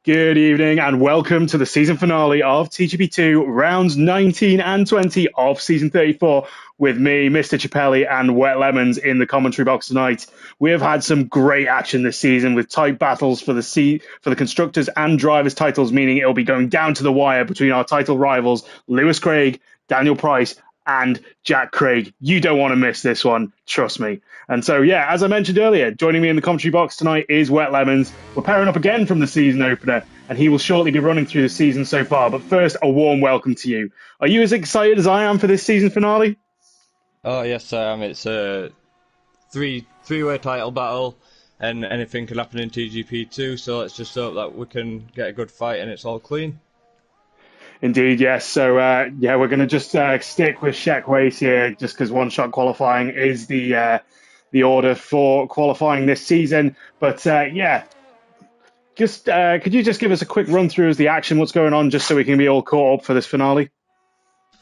Good evening and welcome to the season finale of TGP2 rounds 19 and 20 of season 34 with me, Mr. Chappelli, and Wet Lemons in the commentary box tonight. We have had some great action this season with tight battles for the constructors and drivers titles, meaning it'll be going down to the wire between our title rivals, Lewis Craig, Daniel Price, and Jack Craig. You don't want to miss this one, trust me. And so, yeah, as I mentioned earlier, joining me in the commentary box tonight is Wet Lemons. We're pairing up again from the season opener, and he will shortly be running through the season so far. But first, a warm welcome to you. Are you as excited as I am for this season finale? Oh yes, I am. It's a three-way title battle, and anything can happen in TGP2. So let's just hope that we can get a good fight and it's all clean. Indeed, yes. So, we're going to just stick with Sheck Waste here, just because one-shot qualifying is the order for qualifying this season. But, could you just give us a quick run-through of the action, what's going on, just so we can be all caught up for this finale?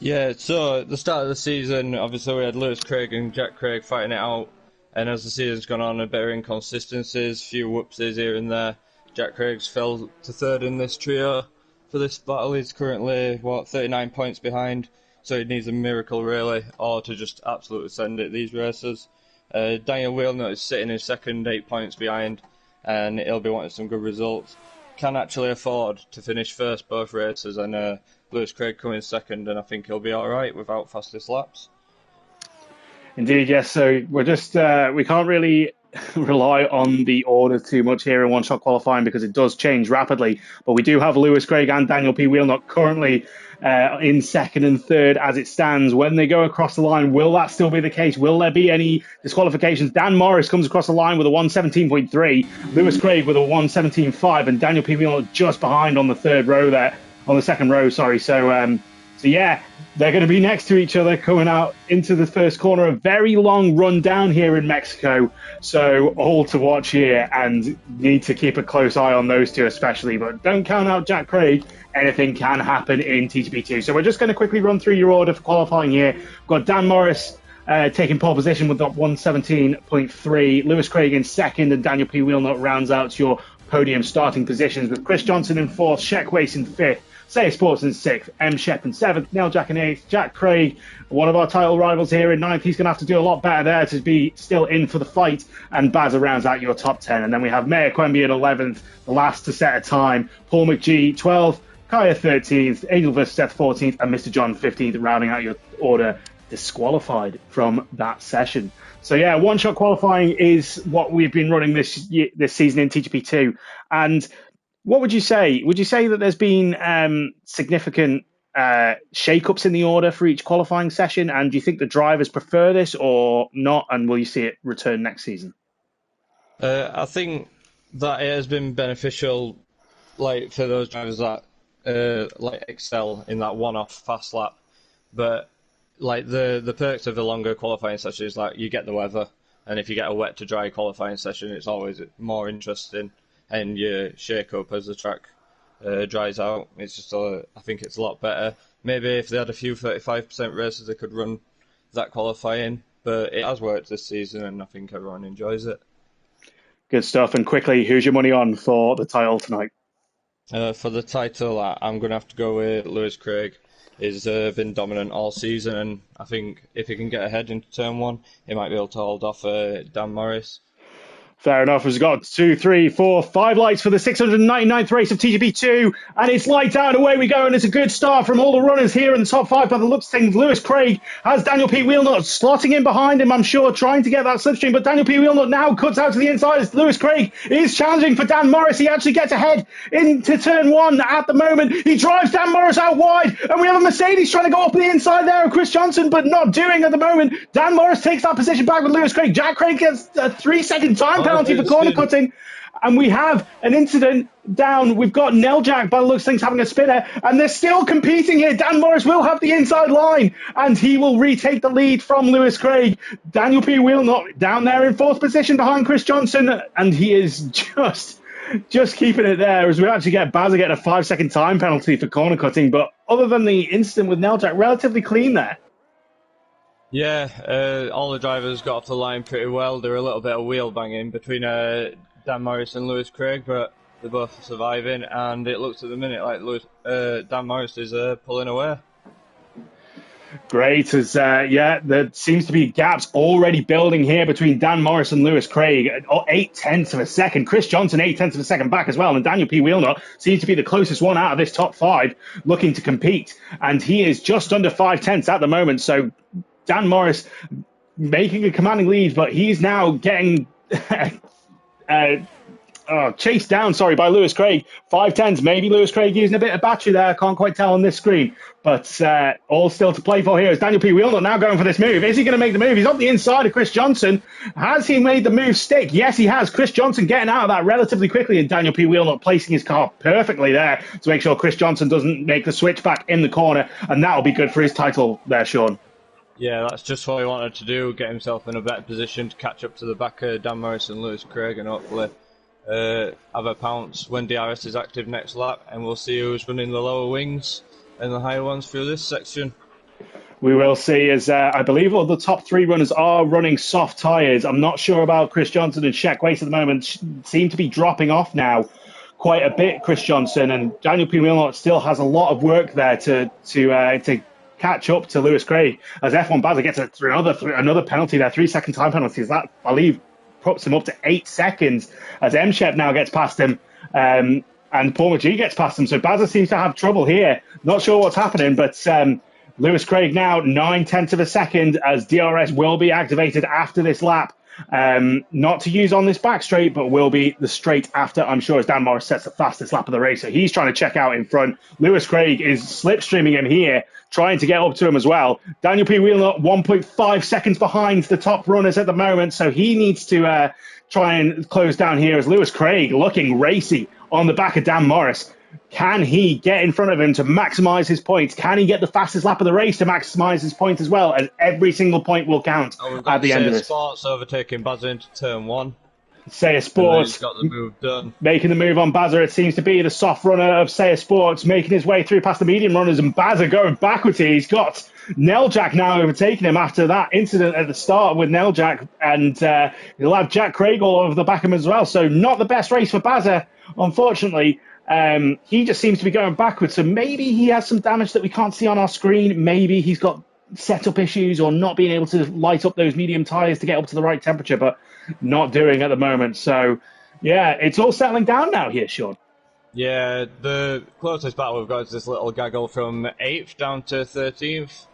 Yeah, so at the start of the season, obviously we had Lewis Craig and Jack Craig fighting it out, and as the season's gone on, a bit of inconsistencies, few whoopsies here and there. Jack Craig's fell to third in this trio. For this battle, he's currently, 39 points behind, so he needs a miracle, really, or to just absolutely send it these races. Daniel Wheelnut is sitting in second, 8 points behind, and he'll be wanting some good results. Can actually afford to finish first both races, and Lewis Craig coming second, and I think he'll be alright without fastest laps. Indeed, yes. So we're just we can't really rely on the order too much here in one-shot qualifying because it does change rapidly. But we do have Lewis Craig and Daniel P. Wheelnut currently in second and third as it stands. When they go across the line, will that still be the case? Will there be any disqualifications? Dan Morris comes across the line with a 117.3, Lewis Craig with a 117.5, and Daniel P. Wheelnut just behind on the second row. Sorry. So yeah, they're going to be next to each other coming out into the first corner. A very long run down here in Mexico. So all to watch here and need to keep a close eye on those two especially. But don't count out Jack Craig. Anything can happen in TGP2. So we're just going to quickly run through your order for qualifying here. We've got Dan Morris taking pole position with 117.3. Lewis Craig in second, and Daniel P. Wheelnut rounds out your podium starting positions with Chris Johnson in fourth, Sheck Waste in fifth, Say Sports in sixth, M. Shep in seventh, Neil Jack in eighth, Jack Craig, one of our title rivals here in ninth. He's going to have to do a lot better there to be still in for the fight, and Bazza rounds out your top 10. And then we have Mayor Quemby at 11th, the last to set a time, Paul McGee 12th, Kaya 13th, Angel vs. Seth 14th, and Mr. John 15th, rounding out your order disqualified from that session. So yeah, one-shot qualifying is what we've been running this season in TGP2. And what would you say? Would you say that there's been significant shake-ups in the order for each qualifying session? And do you think the drivers prefer this or not? And will you see it return next season? I think that it has been beneficial, like for those drivers that excel in that one-off fast lap. But like the perks of the longer qualifying session is like you get the weather, and if you get a wet to dry qualifying session, it's always more interesting. And you shake up as the track dries out. It's just, I think it's a lot better. Maybe if they had a few 35% races, they could run that qualifying. But it has worked this season, and I think everyone enjoys it. Good stuff. And quickly, who's your money on for the title tonight? For the title, I'm going to have to go with Lewis Craig. He's been dominant all season, and I think if he can get ahead into turn one, he might be able to hold off Dan Morris. Fair enough. We've got 2, 3, 4, 5 lights for the 699th race of TGP2, and it's light out, away we go, and it's a good start from all the runners here in the top 5 by the looks of things. Lewis Craig has Daniel P. Wheelnut slotting in behind him, I'm sure, trying to get that slipstream, but Daniel P. Wheelnut now cuts out to the inside as Lewis Craig is challenging for Dan Morris. He actually gets ahead into turn 1 at the moment. He drives Dan Morris out wide, and we have a Mercedes trying to go up the inside there of Chris Johnson, but not doing at the moment. Dan Morris takes that position back with Lewis Craig. Jack Craig gets a 3-second time penalty for corner cutting, and we have an incident down. We've got Neljak by the looks of things having a spinner, and they're still competing here. Dan Morris will have the inside line, and he will retake the lead from Lewis Craig. Daniel P. Wheelnut down there in fourth position behind Chris Johnson, and he is just keeping it there as we actually get Bazza getting a 5-second time penalty for corner cutting. But other than the incident with Neljak, relatively clean there. Yeah, all the drivers got off the line pretty well. There were a little bit of wheel banging between Dan Morris and Lewis Craig, but They're both surviving, and it looks at the minute like Dan Morris is pulling away. Great, as there seems to be gaps already building here between Dan Morris and Lewis Craig. 8/10 of a second. Chris Johnson 8/10 of a second back as well, and Daniel P. Wheelnut seems to be the closest one out of this top 5 looking to compete, and he is just under 5/10 at the moment. So Dan Morris making a commanding lead, but he's now getting chased down, by Lewis Craig. 5/10s, maybe Lewis Craig using a bit of battery there. I can't quite tell on this screen. But all still to play for here is Daniel P. Wheelnut now going for this move. Is he going to make the move? He's up the inside of Chris Johnson. Has he made the move stick? Yes, he has. Chris Johnson getting out of that relatively quickly, and Daniel P. Wheelnut placing his car perfectly there to make sure Chris Johnson doesn't make the switch back in the corner, and that'll be good for his title there, Sean. Yeah, that's just what he wanted to do, get himself in a better position to catch up to the back of Dan Morris and Lewis Craig, and hopefully have a pounce when DRS is active next lap, and we'll see who's running the lower wings and the higher ones through this section. We will see, as I believe all the top 3 runners are running soft tyres. I'm not sure about Chris Johnson and Shaq Waste at the moment. Seem to be dropping off now quite a bit, Chris Johnson, and Daniel P. Wheelnut still has a lot of work there to catch up to Lewis Craig, as F1 Bazza gets another penalty there, 3-second time penalties. That, I believe, puts him up to 8 seconds, as M-Shep now gets past him, and Paul McGee gets past him. So Bazza seems to have trouble here. Not sure what's happening, but Lewis Craig now 9/10 of a second, as DRS will be activated after this lap. Not to use on this back straight, but will be the straight after, I'm sure, as Dan Morris sets the fastest lap of the race. So he's trying to check out in front. Lewis Craig is slipstreaming him here, trying to get up to him as well. Daniel P. Wheelnut 1.5 seconds behind the top runners at the moment, so he needs to try and close down here, as Lewis Craig looking racy on the back of Dan Morris. Can he get in front of him to maximise his points? Can he get the fastest lap of the race to maximise his points as well? As every single point will count at the end of this. Sports overtaking Bazza into turn 1. Seiya Sports he's got the move done. Making the move on Bazza. It seems to be the soft runner of Seiya Sports making his way through past the medium runners, and Bazza going backwards here. He's got Neljak now overtaking him after that incident at the start with Neljak, and he'll have Jack Craig all over the back of him as well. So not the best race for Bazza, unfortunately. He just seems to be going backwards, so maybe he has some damage that we can't see on our screen. Maybe he's got setup issues or not being able to light up those medium tyres to get up to the right temperature, but not doing at the moment. So yeah, it's all settling down now here, Sean. Yeah, the closest battle we've got is this little gaggle from 8th down to 13th.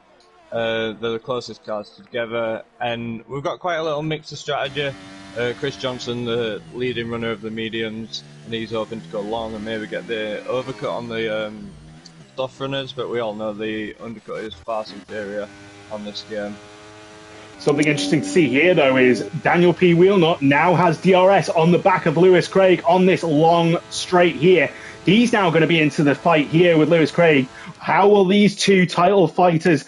They're the closest cars together, and we've got quite a little mix of strategy. Chris Johnson, the leading runner of the mediums, and he's hoping to go long and maybe get the overcut on the soft runners, but we all know the undercut is far superior on this game. Something interesting to see here, though, is Daniel P. Wheelnut now has DRS on the back of Lewis Craig on this long straight here. He's now going to be into the fight here with Lewis Craig. How will these two title fighters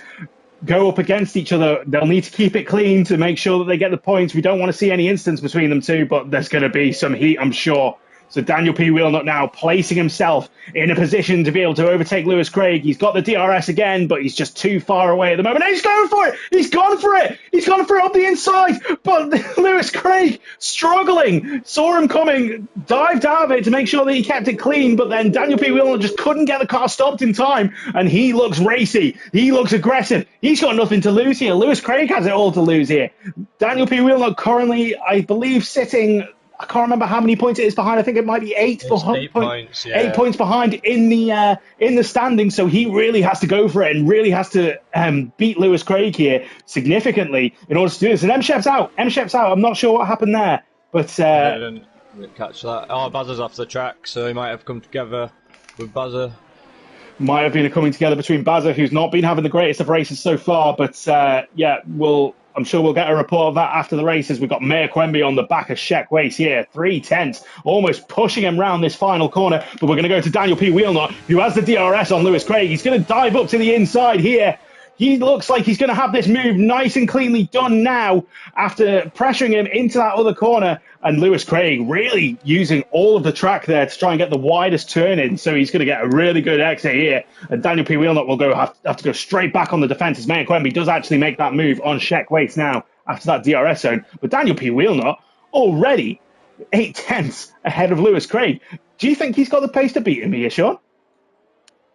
go up against each other? They'll need to keep it clean to make sure that they get the points. We don't want to see any instance between them two, but there's going to be some heat, I'm sure. So Daniel P. Wheelnut now placing himself in a position to be able to overtake Lewis Craig. He's got the DRS again, but he's just too far away at the moment. And he's going for it! He's gone for it! He's gone for it up the inside! But Lewis Craig, struggling, saw him coming, dived out of it to make sure that he kept it clean, but then Daniel P. Wheelnut just couldn't get the car stopped in time, and he looks racy. He looks aggressive. He's got nothing to lose here. Lewis Craig has it all to lose here. Daniel P. Wheelnut currently, I believe, sitting... I can't remember how many points it is behind. I think it might be 8 points. Yeah. 8 points behind in the standings. So he really has to go for it and really has to beat Lewis Craig here significantly in order to do this. And M-Shep's out. I'm not sure what happened there, but I didn't catch that. Oh, Bazza's off the track, so he might have come together with Bazza. Might have been a coming together between Bazza, who's not been having the greatest of races so far, but yeah, I'm sure we'll get a report of that after the races. We've got Mayor Quemby on the back of Shek Wace here, 3/10, almost pushing him round this final corner. But we're going to go to Daniel P. Wheelnut, who has the DRS on Lewis Craig. He's going to dive up to the inside here. He looks like he's going to have this move nice and cleanly done now after pressuring him into that other corner. And Lewis Craig really using all of the track there to try and get the widest turn in. So he's going to get a really good exit here. And Daniel P. Wheelnut will have to go straight back on the defence, as Mayor Quemby does actually make that move on Shek Wace now after that DRS zone. But Daniel P. Wheelnut already 8/10 ahead of Lewis Craig. Do you think he's got the pace to beat him here, Sean?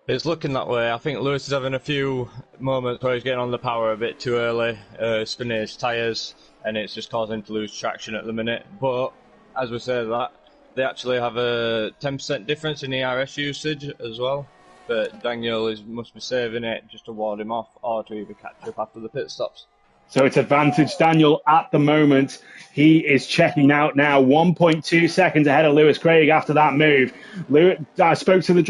It's looking that way. I think Lewis is having a few moments where he's getting on the power a bit too early, spinning his tyres, and it's just causing him to lose traction at the minute. But as we say that, they actually have a 10% difference in ERS usage as well. But Daniel must be saving it just to ward him off or to either catch up after the pit stops. So it's advantage Daniel at the moment. He is checking out now, 1.2 seconds ahead of Lewis Craig after that move. I spoke to the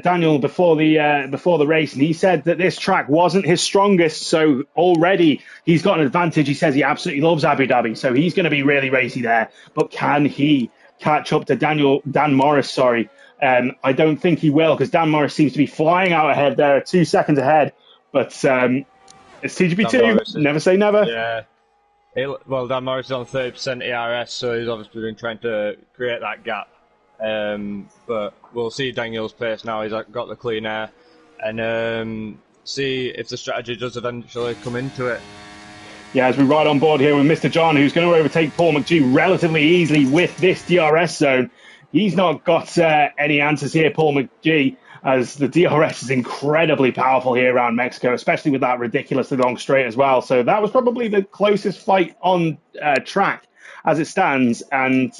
Daniel before the race, and he said that this track wasn't his strongest. So already he's got an advantage. He says he absolutely loves Abu Dhabi, so he's going to be really racy there. But can he catch up to Dan Morris? Sorry, I don't think he will, because Dan Morris seems to be flying out ahead there, 2 seconds ahead. But it's TGP2. Never say never. Yeah. Dan Morris is on 30% ERS, so he's obviously been trying to create that gap. But we'll see Daniel's pace now. He's got the clean air, and see if the strategy does eventually come into it. Yeah, as we ride on board here with Mr. John, who's going to overtake Paul McGee relatively easily with this DRS zone. He's not got any answers here, Paul McGee, as the DRS is incredibly powerful here around Mexico, especially with that ridiculously long straight as well. So that was probably the closest fight on track as it stands. And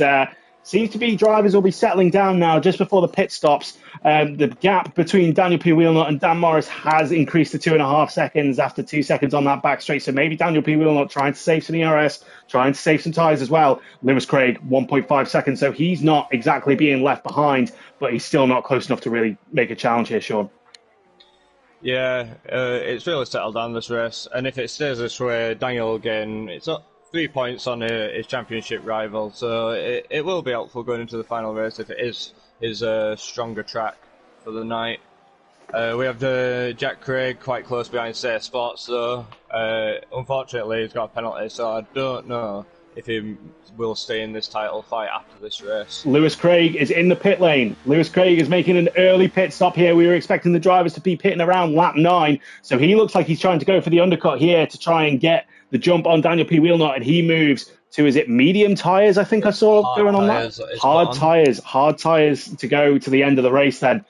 seems to be drivers will be settling down now just before the pit stops. The gap between Daniel P. Wheelnut and Dan Morris has increased to 2.5 seconds after 2 seconds on that back straight. So maybe Daniel P. Wheelnut trying to save some ERS, trying to save some tyres as well. Lewis Craig, 1.5 seconds. So he's not exactly being left behind, but he's still not close enough to really make a challenge here, Sean. Yeah, it's really settled down this race. And if it stays this way, Daniel again, it's up 3 points on his championship rival, so it will be helpful going into the final race if it is his stronger track for the night. We have the Jack Craig quite close behind S34, so unfortunately he's got a penalty, so I don't know if he will stay in this title fight after this race. Lewis Craig is in the pit lane. Lewis Craig is making an early pit stop here. We were expecting the drivers to be pitting around lap 9, so he looks like he's trying to go for the undercut here to try and get the jump on Daniel P. Wheelnut, and he moves to, is it medium tyres? I think I saw going on that. Hard tyres to go to the end of the race then.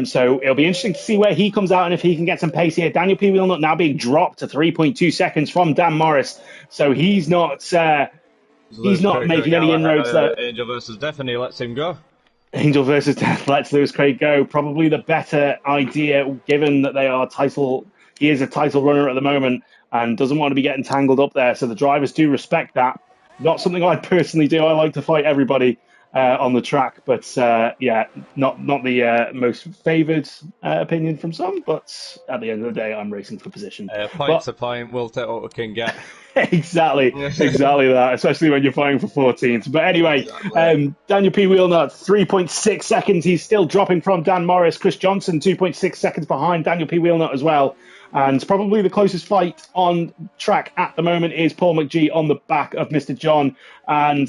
So it'll be interesting to see where he comes out and if he can get some pace here. Daniel P. Wheelnut now being dropped to 3.2 seconds from Dan Morris, so he's not making any inroads there. Angel versus Death, and he lets him go. Angel versus Death lets Lewis Craig go. Probably the better idea, given that he is a title runner at the moment and doesn't want to be getting tangled up there. So the drivers do respect that. Not something I personally do. I like to fight everybody on the track, but not the most favoured opinion from some. But at the end of the day, I'm racing for position. Point to point, we'll take what we can get. exactly that, especially when you're fighting for 14th. But anyway, Daniel P. Wheelnut, 3.6 seconds. He's still dropping from Dan Morris. Chris Johnson, 2.6 seconds behind Daniel P. Wheelnut as well. And probably the closest fight on track at the moment is Paul McGee on the back of Mr. John. And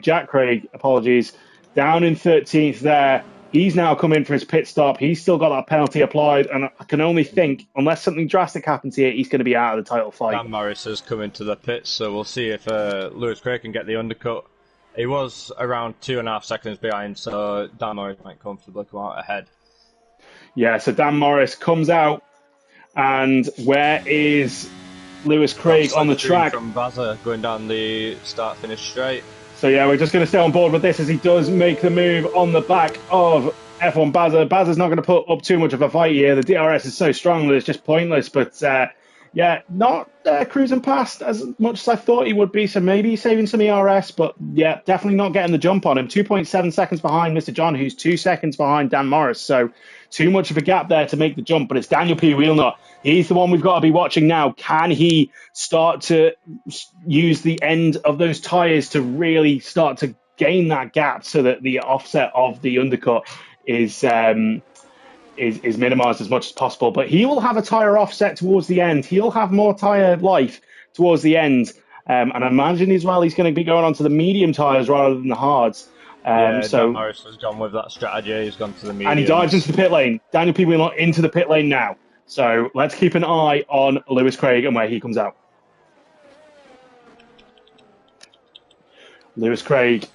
Jack Craig, apologies, down in 13th there. He's now come in for his pit stop. He's still got that penalty applied. And I can only think, unless something drastic happens here, he's going to be out of the title fight. Dan Morris has come into the pits, so we'll see if Lewis Craig can get the undercut. He was around 2.5 seconds behind, so Dan Morris might comfortably come out ahead. Yeah, so Dan Morris comes out, and where is Lewis Craig on the track? From Baza going down the start-finish straight. So yeah, we're just going to stay on board with this as he does make the move on the back of F1 Baza. Baza's not going to put up too much of a fight here. The DRS is so strong that it's just pointless, but not cruising past as much as I thought he would be, so maybe saving some ERS, but yeah, definitely not getting the jump on him. 2.7 seconds behind Mr. John, who's 2 seconds behind Dan Morris, so too much of a gap there to make the jump, but it's Daniel P. Wheelnut. He's the one we've got to be watching now. Can he start to use the end of those tyres to really start to gain that gap so that the offset of the undercut is minimised as much as possible? But he will have a tyre offset towards the end. He'll have more tyre life towards the end. And I imagine as well he's going to be going on to the medium tyres rather than the hards. Dan Morris has gone with that strategy. He's gone to the medium. And he dives into the pit lane. Daniel P. Wheelnut into the pit lane now. So let's keep an eye on Lewis Craig and where he comes out. Lewis Craig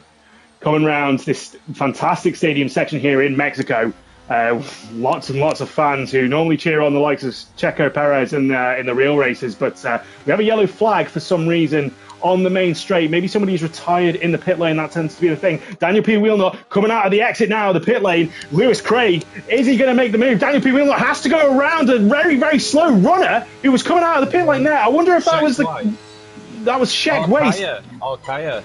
coming round this fantastic stadium section here in Mexico. Lots and lots of fans who normally cheer on the likes of Checo Perez in the real races, but we have a yellow flag for some reason on the main straight. Maybe somebody's retired in the pit lane. That tends to be the thing. Daniel P. Wheelnut coming out of the exit now, the pit lane. Lewis Craig, is he going to make the move? Daniel P. Wheelnut has to go around a very, very slow runner who was coming out of the pit lane there. I wonder if that was Shek Waste. Kaya.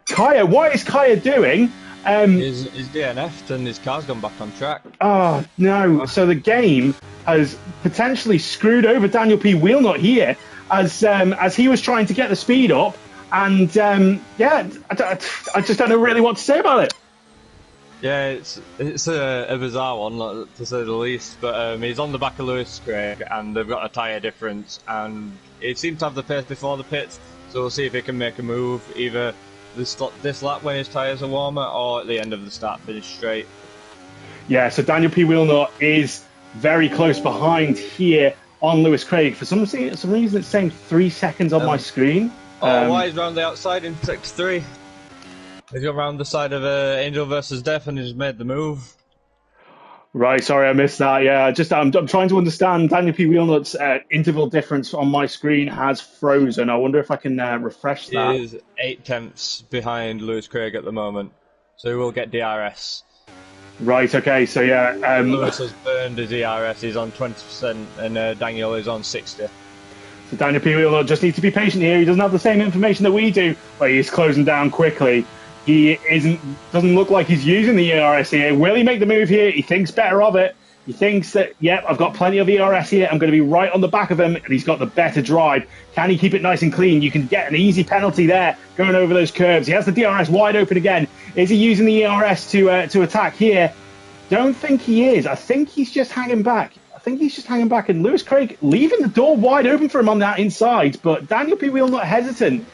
Kaya, what is Kaya doing? He's DNF'd and his car's gone back on track. Oh, no. So the game has potentially screwed over Daniel P. Wheelnut here as he was trying to get the speed up. And, I just don't know really what to say about it. Yeah, it's a bizarre one, to say the least. But he's on the back of Lewis Craig, and they've got a tyre difference. And it seemed to have the pace before the pits, so we'll see if he can make a move either this lap when his tyres are warmer or at the end of the start-finish straight. Yeah, so Daniel P. Wheelnut is very close behind here on Lewis Craig. For some reason it's saying 3 seconds on my screen. Why is round the outside in Sector 3? He's gone round the side of Angel versus Death and he's made the move. Right, sorry I missed that. Yeah, I'm trying to understand. Daniel P. Wheelnut's interval difference on my screen has frozen. I wonder if I can refresh that. He is 8 tenths behind Lewis Craig at the moment, so he will get DRS. Right, okay, so yeah. Lewis has burned his DRS, he's on 20%, and Daniel is on 60%. So Daniel P. Wheelnut just needs to be patient here. He doesn't have the same information that we do, but he's closing down quickly. He doesn't look like he's using the ERS here. Will he make the move here? He thinks better of it. He thinks that, yep, I've got plenty of ERS here. I'm going to be right on the back of him, and he's got the better drive. Can he keep it nice and clean? You can get an easy penalty there going over those curves. He has the DRS wide open again. Is he using the ERS to attack here? Don't think he is. I think he's just hanging back. And Lewis Craig leaving the door wide open for him on that inside, but Daniel P. Wheelnut hesitant.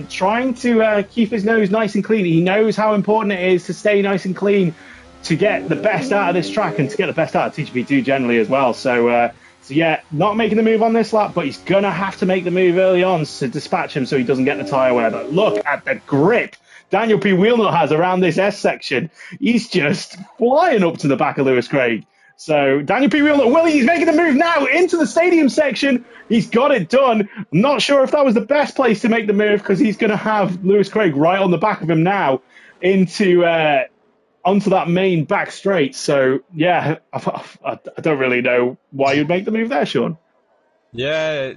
Trying to keep his nose nice and clean. He knows how important it is to stay nice and clean to get the best out of this track and to get the best out of TGP2 generally as well. So yeah, not making the move on this lap, but he's going to have to make the move early on to dispatch him so he doesn't get the tyre wear. But look at the grip Daniel P. Wheelnut has around this S section. He's just flying up to the back of Lewis Craig. So Daniel P. Wheelnut, he's making the move now into the stadium section. He's got it done. I'm not sure if that was the best place to make the move because he's going to have Lewis Craig right on the back of him now onto that main back straight. So, yeah, I don't really know why you'd make the move there, Sean. Yeah,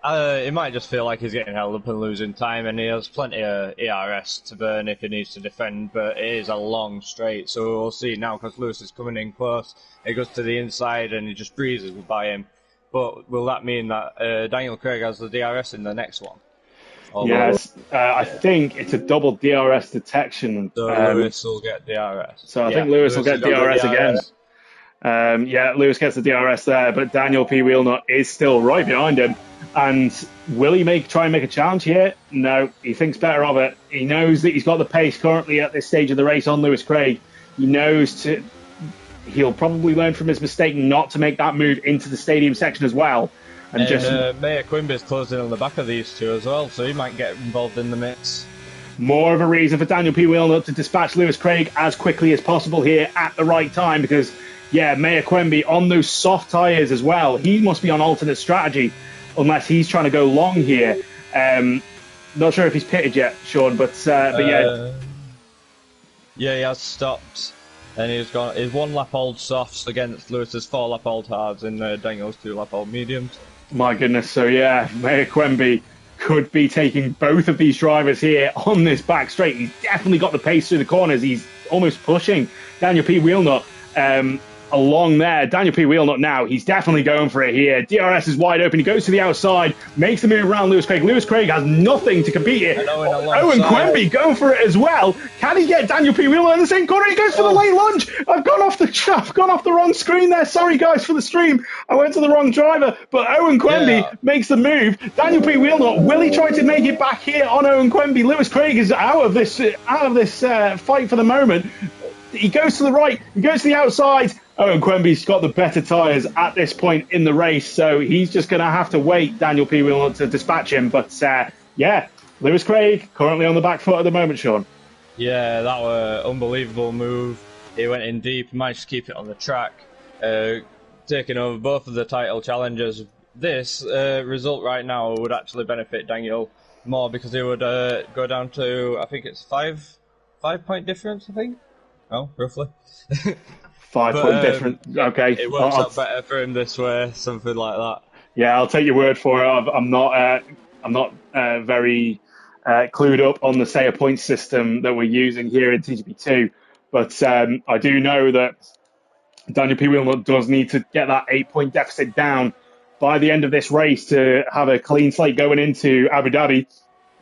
it might just feel like he's getting held up and losing time, and he has plenty of ERS to burn if he needs to defend, but it is a long straight, so we'll see now because Lewis is coming in close. He goes to the inside and he just breezes by him. But will that mean that Daniel Craig has the DRS in the next one? Yes, I think it's a double DRS detection. So Lewis will get DRS. So I think Lewis will get DRS again. Lewis gets the DRS there, but Daniel P. Wheelnut is still right behind him. And will he try and make a challenge here? No, he thinks better of it. He knows that he's got the pace currently at this stage of the race on Lewis Craig. He knows he'll probably learn from his mistake not to make that move into the stadium section as well. And Mayor Quimby's closing on the back of these two as well, so he might get involved in the mix. More of a reason for Daniel P. Wheelnut to dispatch Lewis Craig as quickly as possible here at the right time because, Mayor Quimby on those soft tyres as well. He must be on alternate strategy unless he's trying to go long here. Not sure if he's pitted yet, Sean, but yeah. Yeah, he has stopped. And he's got his 1 lap old softs against Lewis's 4 lap old hards and Daniel's 2 lap old mediums. My goodness, so Mayor Quimby could be taking both of these drivers here on this back straight. He's definitely got the pace through the corners. He's almost pushing Daniel P. Wheelnut along there. Daniel P. Wheelnut now, he's definitely going for it here. DRS is wide open. He goes to the outside, makes the move around Lewis Craig. Lewis Craig has nothing to compete here. Owen Quimby going for it as well. Can he get Daniel P. Wheelnut in the same corner? He goes for the late lunge. I've gone off the wrong screen there. Sorry, guys, for the stream. I went to the wrong driver, but Owen Quimby makes the move. Daniel P. Wheelnut, will he try to make it back here on Owen Quimby? Lewis Craig is out of this fight for the moment. He goes to the right. He goes to the outside. Owen Quimby's got the better tyres at this point in the race, so he's just going to have to wait, Daniel P. Wheelnut, to dispatch him. But, Lewis Craig currently on the back foot at the moment, Sean. Yeah, that were unbelievable move. He went in deep, managed to keep it on the track, taking over both of the title challenges. This result right now would actually benefit Daniel more because he would go down to, I think it's 5 point difference, I think. Oh, roughly. 5 point difference. Okay. It works out better for him this way, something like that. Yeah, I'll take your word for it. I'm not very clued up on the Sayer point system that we're using here in TGP2, but I do know that Daniel P. Wheelnut does need to get that 8 point deficit down by the end of this race to have a clean slate going into Abu Dhabi.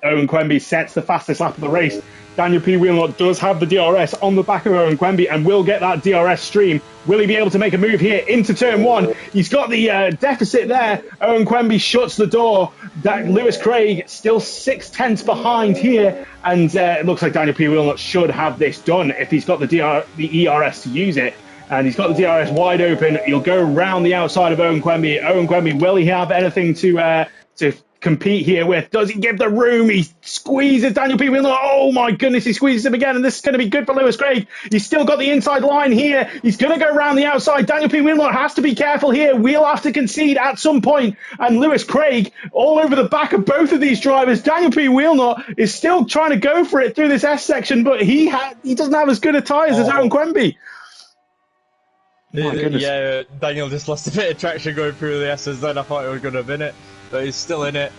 Owen Quemby sets the fastest lap of the race. Daniel P. Wheelnut does have the DRS on the back of Owen Quemby and will get that DRS stream. Will he be able to make a move here into turn one? He's got the deficit there. Owen Quemby shuts the door. Lewis Craig still 6/10 behind here. And it looks like Daniel P. Wheelnut should have this done if he's got the ERS to use it. And he's got the DRS wide open. He'll go round the outside of Owen Quemby. Owen Quemby, will he have anything to compete here with? Does he give the room? He squeezes Daniel P. Wheelnut. Oh my goodness, he squeezes him again, and this is going to be good for Lewis Craig. He's still got the inside line here. He's going to go round the outside. Daniel P. Wheelnut has to be careful here. We'll have to concede at some point. And Lewis Craig all over the back of both of these drivers. Daniel P. Wheelnut is still trying to go for it through this S section, but he doesn't have as good a tyres as Owen Quemby. Yeah, Daniel just lost a bit of traction going through the S's then. I thought he was going to win it, but he's still in it.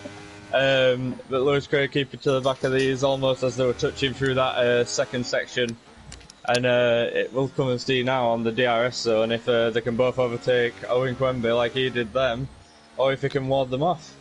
But Lewis Craig keep it to the back of these almost as they were touching through that second section. And it will come and see now on the DRS zone if they can both overtake Owen Quemby like he did them, or if he can ward them off.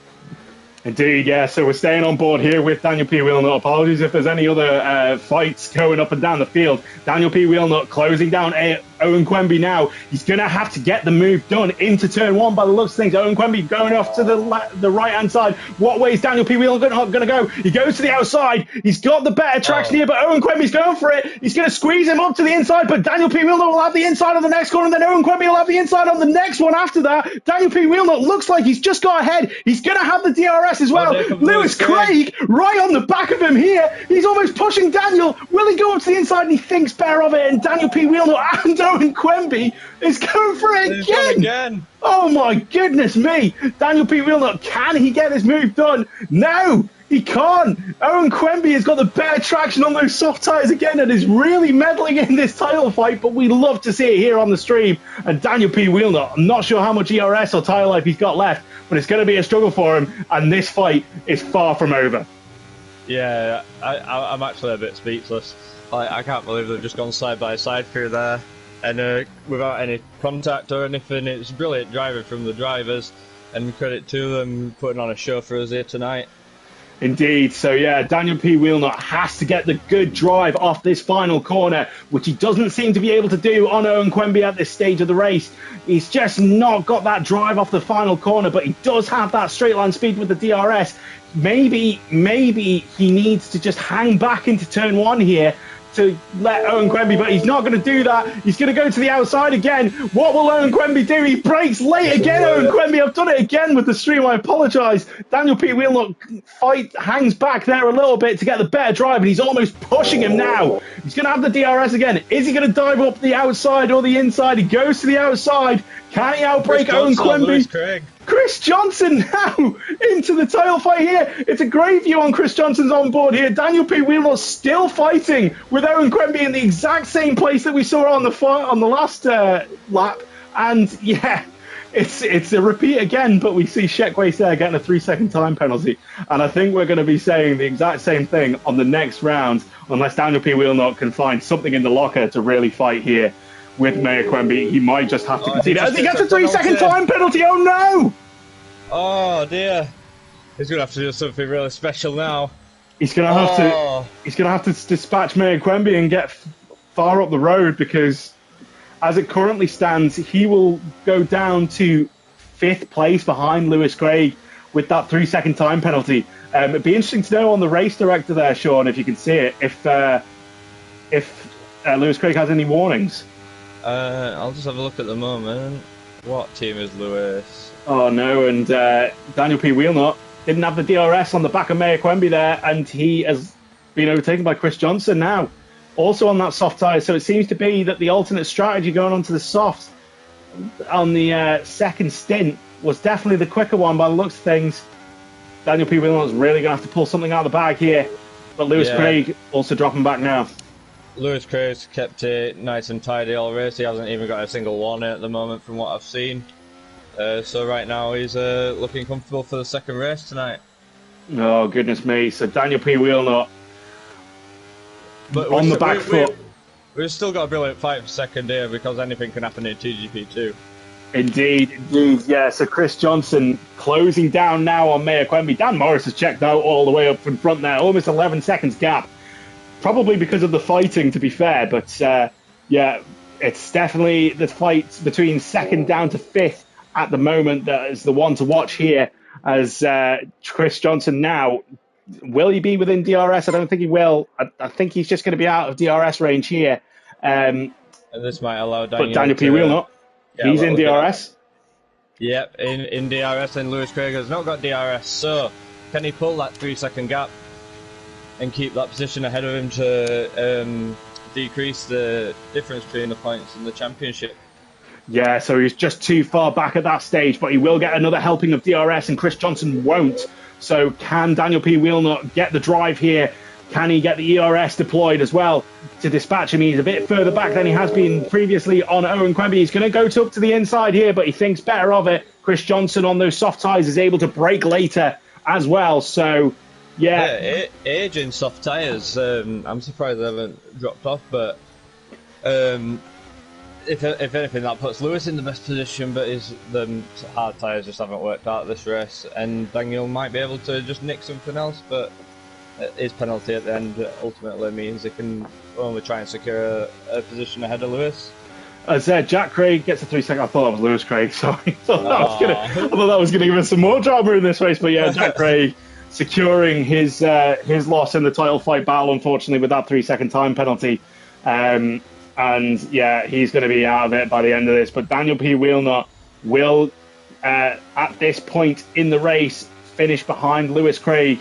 Indeed, yeah. So we're staying on board here with Daniel P. Wheelnut. Apologies if there's any other fights going up and down the field. Daniel P. Wheelnut closing down Owen Quemby now. He's going to have to get the move done into turn one by the looks of things. Owen Quemby going off to the right-hand side. What way is Daniel P. Wheelnut going to go? He goes to the outside. He's got the better traction here, but Owen Quemby's going for it. He's going to squeeze him up to the inside, but Daniel P. Wheelnut will have the inside on the next corner, and then Owen Quemby will have the inside on the next one after that. Daniel P. Wheelnut looks like he's just got ahead. He's going to have the DRS as well. Lewis Craig right on the back of him here. He's almost pushing Daniel. Will he go up to the inside? And he thinks better of it. And Daniel P. Wheelnut and Owen Quemby is going for it again. Oh my goodness me. Daniel P. Wheelnut, can he get this move done? No, he can't. Owen Quemby has got the better traction on those soft tyres again and is really meddling in this title fight, but we love to see it here on the stream. And Daniel P. Wheelnut, I'm not sure how much ERS or tyre life he's got left, but it's going to be a struggle for him, and this fight is far from over. Yeah, I'm actually a bit speechless. I can't believe they've just gone side by side through there, and without any contact or anything. It's brilliant driving from the drivers, and credit to them putting on a show for us here tonight. Indeed. So, yeah, Daniel P. Wheelnut has to get the good drive off this final corner, which he doesn't seem to be able to do on Owen Quemby at this stage of the race. He's just not got that drive off the final corner, but he does have that straight line speed with the DRS. Maybe he needs to just hang back into turn one here to let Owen Quemby, but he's not going to do that. He's going to go to the outside again. What will Owen Quemby do? He brakes late again, Owen Quemby. I've done it again with the stream. I apologise. Daniel P. Wheelnut hangs back there a little bit to get the better drive, and he's almost pushing him now. He's going to have the DRS again. Is he going to dive up the outside or the inside? He goes to the outside. Can he outbrake Owen Quemby? Chris Johnson now into the title fight here. It's a great view on Chris Johnson's on board here. Daniel P. Wheelnut still fighting with Owen Quemby in the exact same place that we saw on the last lap. And yeah, it's a repeat again, but we see Shekwace there getting a 3-second time penalty. And I think we're going to be saying the exact same thing on the next round, unless Daniel P. Wheelnut can find something in the locker to really fight here with Mayor Quemby. He might just have to concede. As he gets a 3-second time penalty, oh no! Oh dear. He's going to have to do something really special now. He's going to have to dispatch Mayor Quemby and get far up the road, because as it currently stands, he will go down to 5th place behind Lewis Craig with that 3-second time penalty. It'd be interesting to know on the race director there, Sean, if you can see it, if Lewis Craig has any warnings. I'll just have a look at the moment. What team is Lewis? Oh no, and Daniel P. Wheelnut didn't have the DRS on the back of Mayor Quemby there, and he has been overtaken by Chris Johnson now. also on that soft tyre. So it seems to be that the alternate strategy going onto the soft on the second stint was definitely the quicker one by the looks of things. Daniel P. Wilmot's really going to have to pull something out of the bag here. But Lewis Craig also dropping back now. Lewis Craig's kept it nice and tidy all race. He hasn't even got a single one at the moment from what I've seen. So right now he's looking comfortable for the second race tonight. Oh, goodness me. So Daniel P. Wilmot on the back foot. We've still got a brilliant fight for second here because anything can happen in TGP2. Indeed. Yeah, so Chris Johnson closing down now on Mayor Quemby. Dan Morris has checked out all the way up in front there. Almost 11 seconds gap. Probably because of the fighting, to be fair. But, yeah, it's definitely the fight between second down to fifth at the moment that is the one to watch here. As Chris Johnson now, will he be within DRS? I don't think he will. I think he's just going to be out of DRS range here. And this might allow Daniel. But Daniel P. Wilmot, he's in DRS. Yep, in DRS, and Lewis Craig has not got DRS. So can he pull that 3-second gap and keep that position ahead of him to decrease the difference between the points in the championship? Yeah, so he's just too far back at that stage, but he will get another helping of DRS, and Chris Johnson won't. So can Daniel P. Wilmot get the drive here? Can he get the ERS deployed as well to dispatch him? He's a bit further back than he has been previously on Owen Quemby. He's going to go up to the inside here, but he thinks better of it. Chris Johnson on those soft tyres is able to brake later as well. So, yeah. Age in soft tyres. I'm surprised they haven't dropped off, but... If anything, that puts Lewis in the best position, but the hard tyres just haven't worked out this race, and Daniel might be able to just nick something else, but his penalty at the end ultimately means he can only try and secure a position ahead of Lewis. As Jack Craig gets a 3-second. I thought that was Lewis Craig, sorry. I thought that was going to give us some more drama in this race, but yeah, Jack Craig securing his loss in the title fight battle, unfortunately, with that 3-second time penalty. And yeah, he's going to be out of it by the end of this. But Daniel P. Wilmot will, at this point in the race, finish behind Lewis Craig.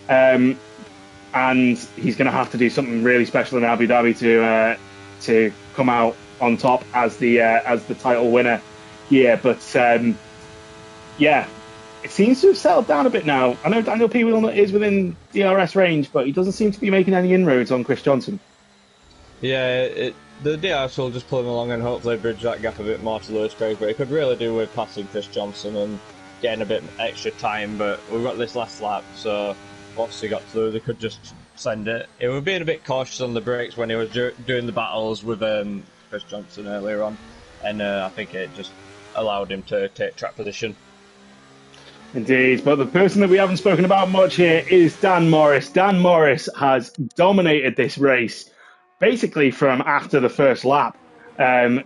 And he's going to have to do something really special in Abu Dhabi to come out on top as the title winner here. But yeah, it seems to have settled down a bit now. I know Daniel P. Wilmot is within DRS range, but he doesn't seem to be making any inroads on Chris Johnson. Yeah, the DRS will just pull him along and hopefully bridge that gap a bit more to Lewis Craig, but it could really do with passing Chris Johnson and getting a bit extra time, but we've got this last lap, so once he got through, they could just send it. It was being a bit cautious on the brakes when he was doing the battles with Chris Johnson earlier on, and I think it just allowed him to take track position. Indeed, but the person that we haven't spoken about much here is Dan Morris. Dan Morris has dominated this race basically from after the first lap. Mayor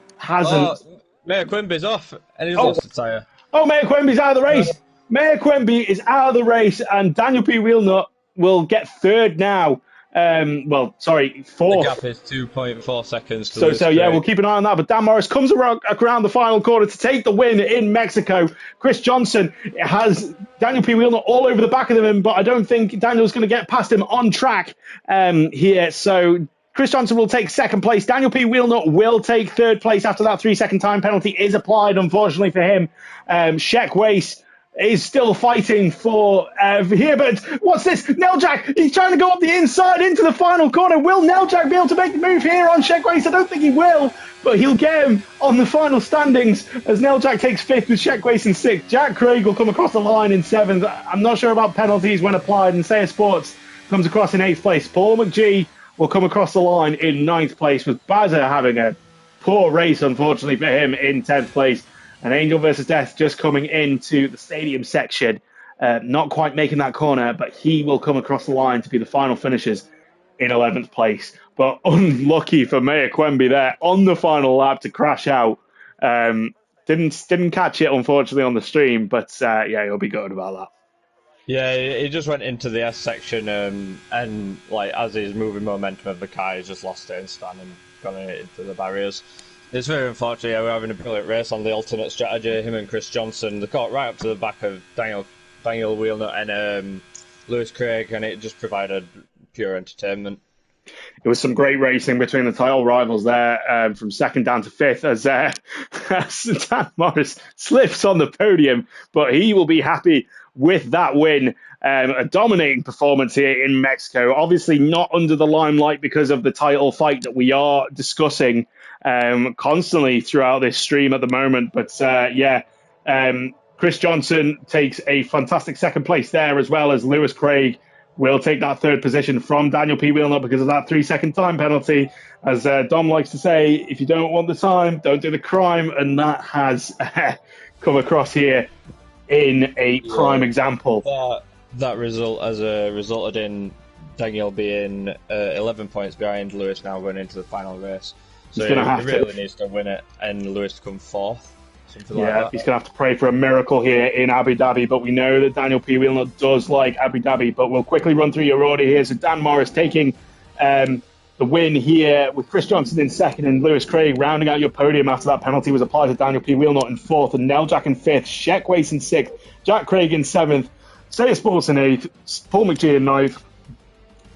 Quimby's off, and he's lost the tyre. Oh, Mayor Quimby's out of the race. Mayor Quemby is out of the race, and Daniel P. Wilmot will get third now. Fourth. The gap is 2.4 seconds. So yeah, we'll keep an eye on that. But Dan Morris comes around the final quarter to take the win in Mexico. Chris Johnson has Daniel P. Wilmot all over the back of him, but I don't think Daniel's going to get past him on track here. So Chris Johnson will take second place. Daniel P. Wilmot will take third place after that 3-second time penalty is applied, unfortunately for him. Sheck Weiss is still fighting for here, but what's this? Neljak, he's trying to go up the inside into the final corner. Will Neljak be able to make the move here on Sheck Weiss? I don't think he will, but he'll get him on the final standings as Neljak takes fifth with Sheck Weiss in sixth. Jack Craig will come across the line in seventh. I'm not sure about penalties when applied, and Saya Sports comes across in eighth place. Paul McGee will come across the line in ninth place, with Bazza having a poor race, unfortunately for him, in 10th place. And Angel versus Death just coming into the stadium section, not quite making that corner, but he will come across the line to be the final finishers in 11th place. But unlucky for Mayor Quemby there on the final lap to crash out. Didn't catch it, unfortunately, on the stream, but yeah, he'll be good about that. Yeah, he just went into the S section, and like as he's moving momentum of the car, he's just lost it and standing, gone into the barriers. It's very unfortunate. Yeah, we're having a brilliant race on the alternate strategy. Him and Chris Johnson, they caught right up to the back of Daniel Wilmot and Lewis Craig, and it just provided pure entertainment. It was some great racing between the title rivals there, from second down to fifth, as, as Dan Morris slips on the podium, but he will be happy with that win. A dominating performance here in Mexico. Obviously, not under the limelight because of the title fight that we are discussing constantly throughout this stream at the moment. But Chris Johnson takes a fantastic second place there, as well as Lewis Craig will take that third position from Daniel P. Wheelnut because of that 3-second time penalty. As Dom likes to say, if you don't want the time, don't do the crime. And that has come across here in a prime example. That result has resulted in Daniel being 11 points behind Lewis now going into the final race. So he really needs to win it and Lewis to come fourth. He's going to have to pray for a miracle here in Abu Dhabi, but we know that Daniel P. Wheelnut does like Abu Dhabi. But we'll quickly run through your order here. So Dan Morris taking the win here with Chris Johnson in second and Lewis Craig rounding out your podium after that penalty was applied to Daniel P. Wheelnut in fourth, and Neljak in fifth, Sheck Weiss in sixth, Jack Craig in seventh, Say Sports in eighth, Paul McGee in ninth,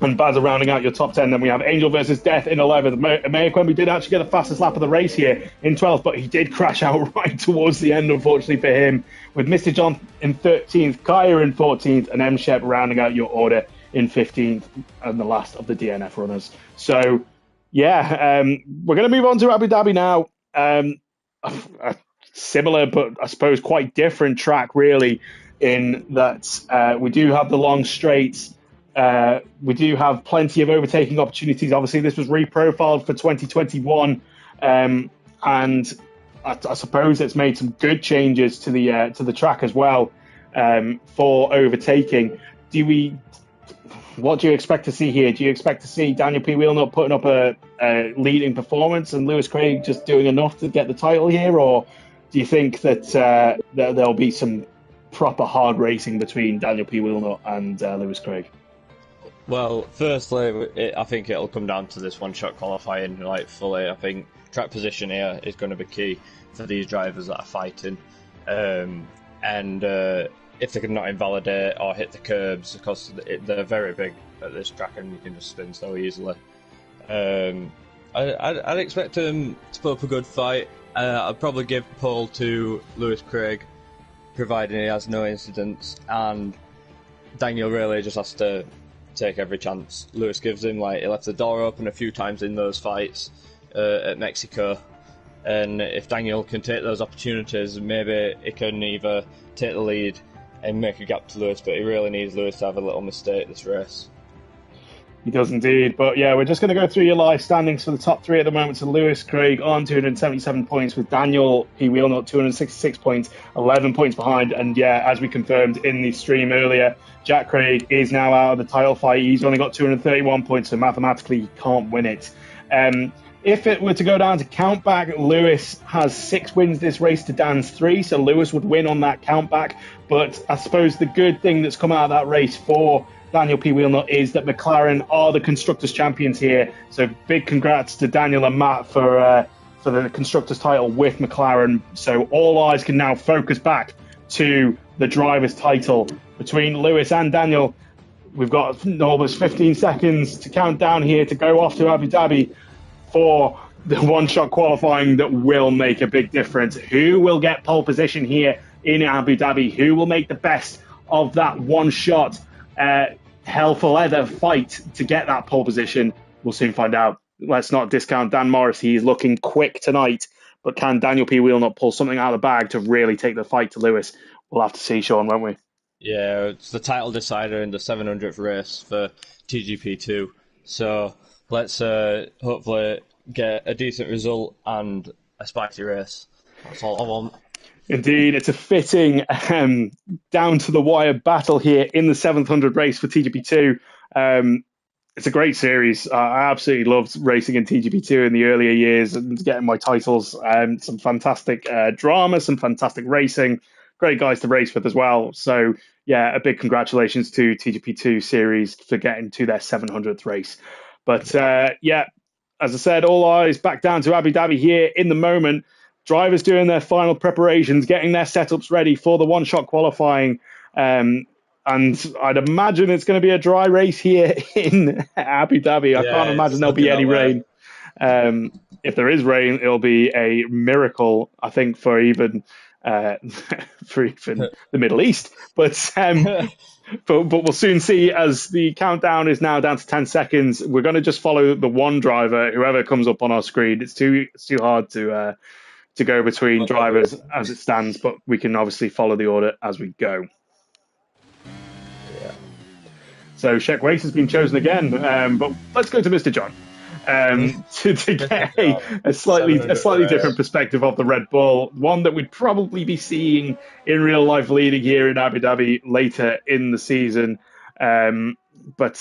and Baz rounding out your top 10. Then we have Angel versus Death in 11th. Mayor Quimby did actually get the fastest lap of the race here in 12th, but he did crash out right towards the end, unfortunately for him, with Mr. John in 13th, Kaya in 14th, and M. Shep rounding out your order in 15th, and the last of the DNF runners. So, we're going to move on to Abu Dhabi now. A similar, but I suppose quite different track, really, in that we do have the long straights. We do have plenty of overtaking opportunities. Obviously, this was reprofiled for 2021, and I suppose it's made some good changes to the track as well for overtaking. What do you expect to see here? Do you expect to see Daniel P. Wheelnut putting up a leading performance and Lewis Craig just doing enough to get the title here, or do you think that there'll be some proper hard racing between Daniel P. Wheelnut and Lewis Craig? Well, firstly, I think it'll come down to this one-shot qualifying, fully. I think track position here is going to be key for these drivers that are fighting. If they can not invalidate or hit the curbs, because they're very big at this track and you can just spin so easily. I'd expect him to put up a good fight. I'd probably give pole to Lewis Craig, providing he has no incidents, and Daniel really just has to take every chance Lewis gives him. He left the door open a few times in those fights at Mexico, and if Daniel can take those opportunities, maybe he can either take the lead and make a gap to Lewis, but he really needs Lewis to have a little mistake this race. He does indeed. But we're just going to go through your live standings for the top three at the moment. So Lewis Craig on 277 points, with Daniel P. Wheelnut 266 points, 11 points behind. And as we confirmed in the stream earlier, Jack Craig is now out of the title fight. He's only got 231 points, so mathematically he can't win it. If it were to go down to countback, Lewis has 6 wins this race to Dan's 3, so Lewis would win on that countback. But I suppose the good thing that's come out of that race for Daniel P. Wheelnut is that McLaren are the Constructors' champions here. So big congrats to Daniel and Matt for the Constructors' title with McLaren. So all eyes can now focus back to the Drivers' title. Between Lewis and Daniel, we've got almost 15 seconds to count down here to go off to Abu Dhabi for the one-shot qualifying that will make a big difference. Who will get pole position here in Abu Dhabi? Who will make the best of that one-shot hell for leather fight to get that pole position? We'll soon find out. Let's not discount Dan Morris. He's looking quick tonight, but can Daniel P. Wheelnut pull something out of the bag to really take the fight to Lewis? We'll have to see, Sean, won't we? Yeah, it's the title decider in the 700th race for TGP2. So let's hopefully get a decent result and a spicy race. That's all I want. Indeed, it's a fitting down-to-the-wire battle here in the 700 race for TGP2. It's a great series. I absolutely loved racing in TGP2 in the earlier years and getting my titles. Some fantastic drama, some fantastic racing. Great guys to race with as well. So, a big congratulations to TGP2 series for getting to their 700th race. But, as I said, all eyes back down to Abu Dhabi here in the moment. Drivers doing their final preparations, getting their setups ready for the one-shot qualifying. and I'd imagine it's going to be a dry race here in Abu Dhabi. I can't imagine it's there'll be looking any that way. rain. If there is rain, it'll be a miracle, I think, for even the Middle East. But we'll soon see as the countdown is now down to 10 seconds. We're going to just follow the one driver, whoever comes up on our screen. It's too hard to go between drivers as it stands, but we can obviously follow the order as we go. Yeah. So Sheck Race has been chosen again, but let's go to Mr. John to get a slightly different perspective of the Red Bull, one that we'd probably be seeing in real life leading here in Abu Dhabi later in the season. But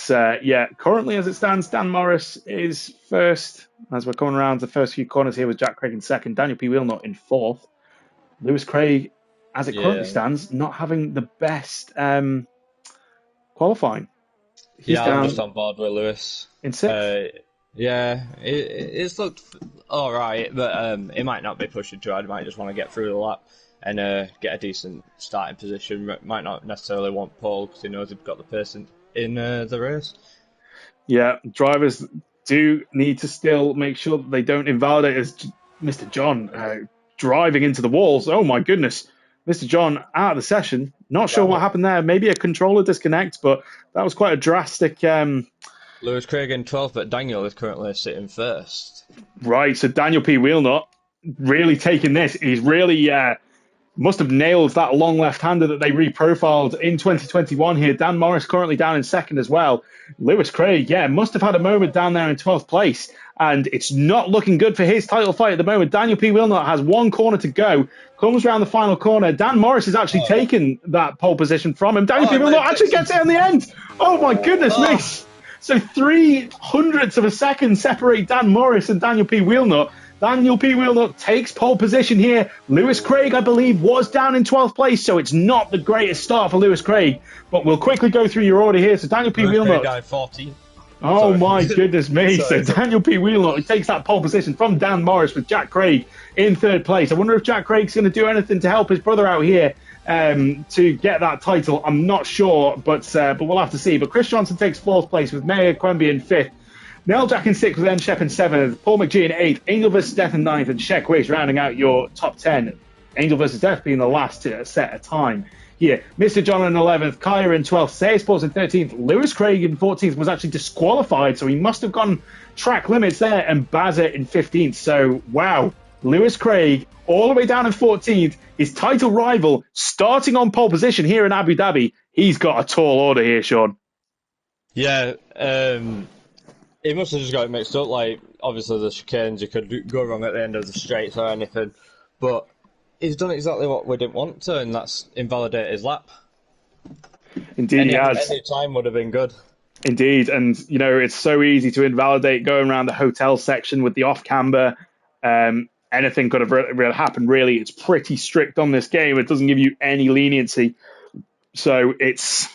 currently as it stands, Dan Morris is first as we're coming around the first few corners here with Jack Craig in second, Daniel P. Wheelnut in fourth. Lewis Craig, as it currently stands, not having the best qualifying. I'm just on board with Lewis. In sixth? It's looked all right, but he might not be pushing too hard. He might just want to get through the lap and get a decent starting position. Might not necessarily want pole because he knows he's got the pace in the race. Yeah, drivers do need to still make sure that they don't invalidate as Mr. John driving into the walls. Oh my goodness. Mr. John out of the session. Not sure what happened there. Maybe a controller disconnect, but that was quite a drastic... Lewis Craig in 12th, but Daniel is currently sitting first. Right, so Daniel P. Wheelnut really taking this. He's really must have nailed that long left-hander that they reprofiled in 2021 here. Dan Morris currently down in second as well. Lewis Craig, must have had a moment down there in 12th place. And it's not looking good for his title fight at the moment. Daniel P. Wheelnut has one corner to go. Comes around the final corner. Dan Morris has actually taken that pole position from him. Daniel P. Wheelnut actually gets it in the end. Oh my goodness me. So 0.03 of a second separate Dan Morris and Daniel P. Wheelnut. Daniel P. Wheelnut takes pole position here. Lewis Craig, I believe, was down in 12th place, so it's not the greatest start for Lewis Craig. But we'll quickly go through your order here. So Daniel P. Wheelnut. Guy 14. Oh my goodness me. So Daniel P. Wheelnut takes that pole position from Dan Morris with Jack Craig in third place. I wonder if Jack Craig's going to do anything to help his brother out here to get that title. I'm not sure, but we'll have to see. But Chris Johnson takes fourth place with Mayor Quemby in fifth. Neil Jack in sixth with M. Shep in seventh. Paul McGee in eighth. Angel vs. Death in ninth. And Sheck Race rounding out your top 10. Angel vs. Death being the last to set a time here. Mr. John in 11th. Kaya in 12th. Say Sports in 13th. Lewis Craig in 14th was actually disqualified, so he must have gone track limits there. And Bazza in 15th. So, wow. Lewis Craig all the way down in 14th. His title rival starting on pole position here in Abu Dhabi. He's got a tall order here, Sean. Yeah, he must have just got it mixed up. Like, obviously the chicanes, you could go wrong at the end of the straights or anything, but he's done exactly what we didn't want to, and that's invalidate his lap. Indeed, he has. Any time would have been good. Indeed, and you know it's so easy to invalidate going around the hotel section with the off camber. Anything could have really happened. Really, it's pretty strict on this game. It doesn't give you any leniency. So it's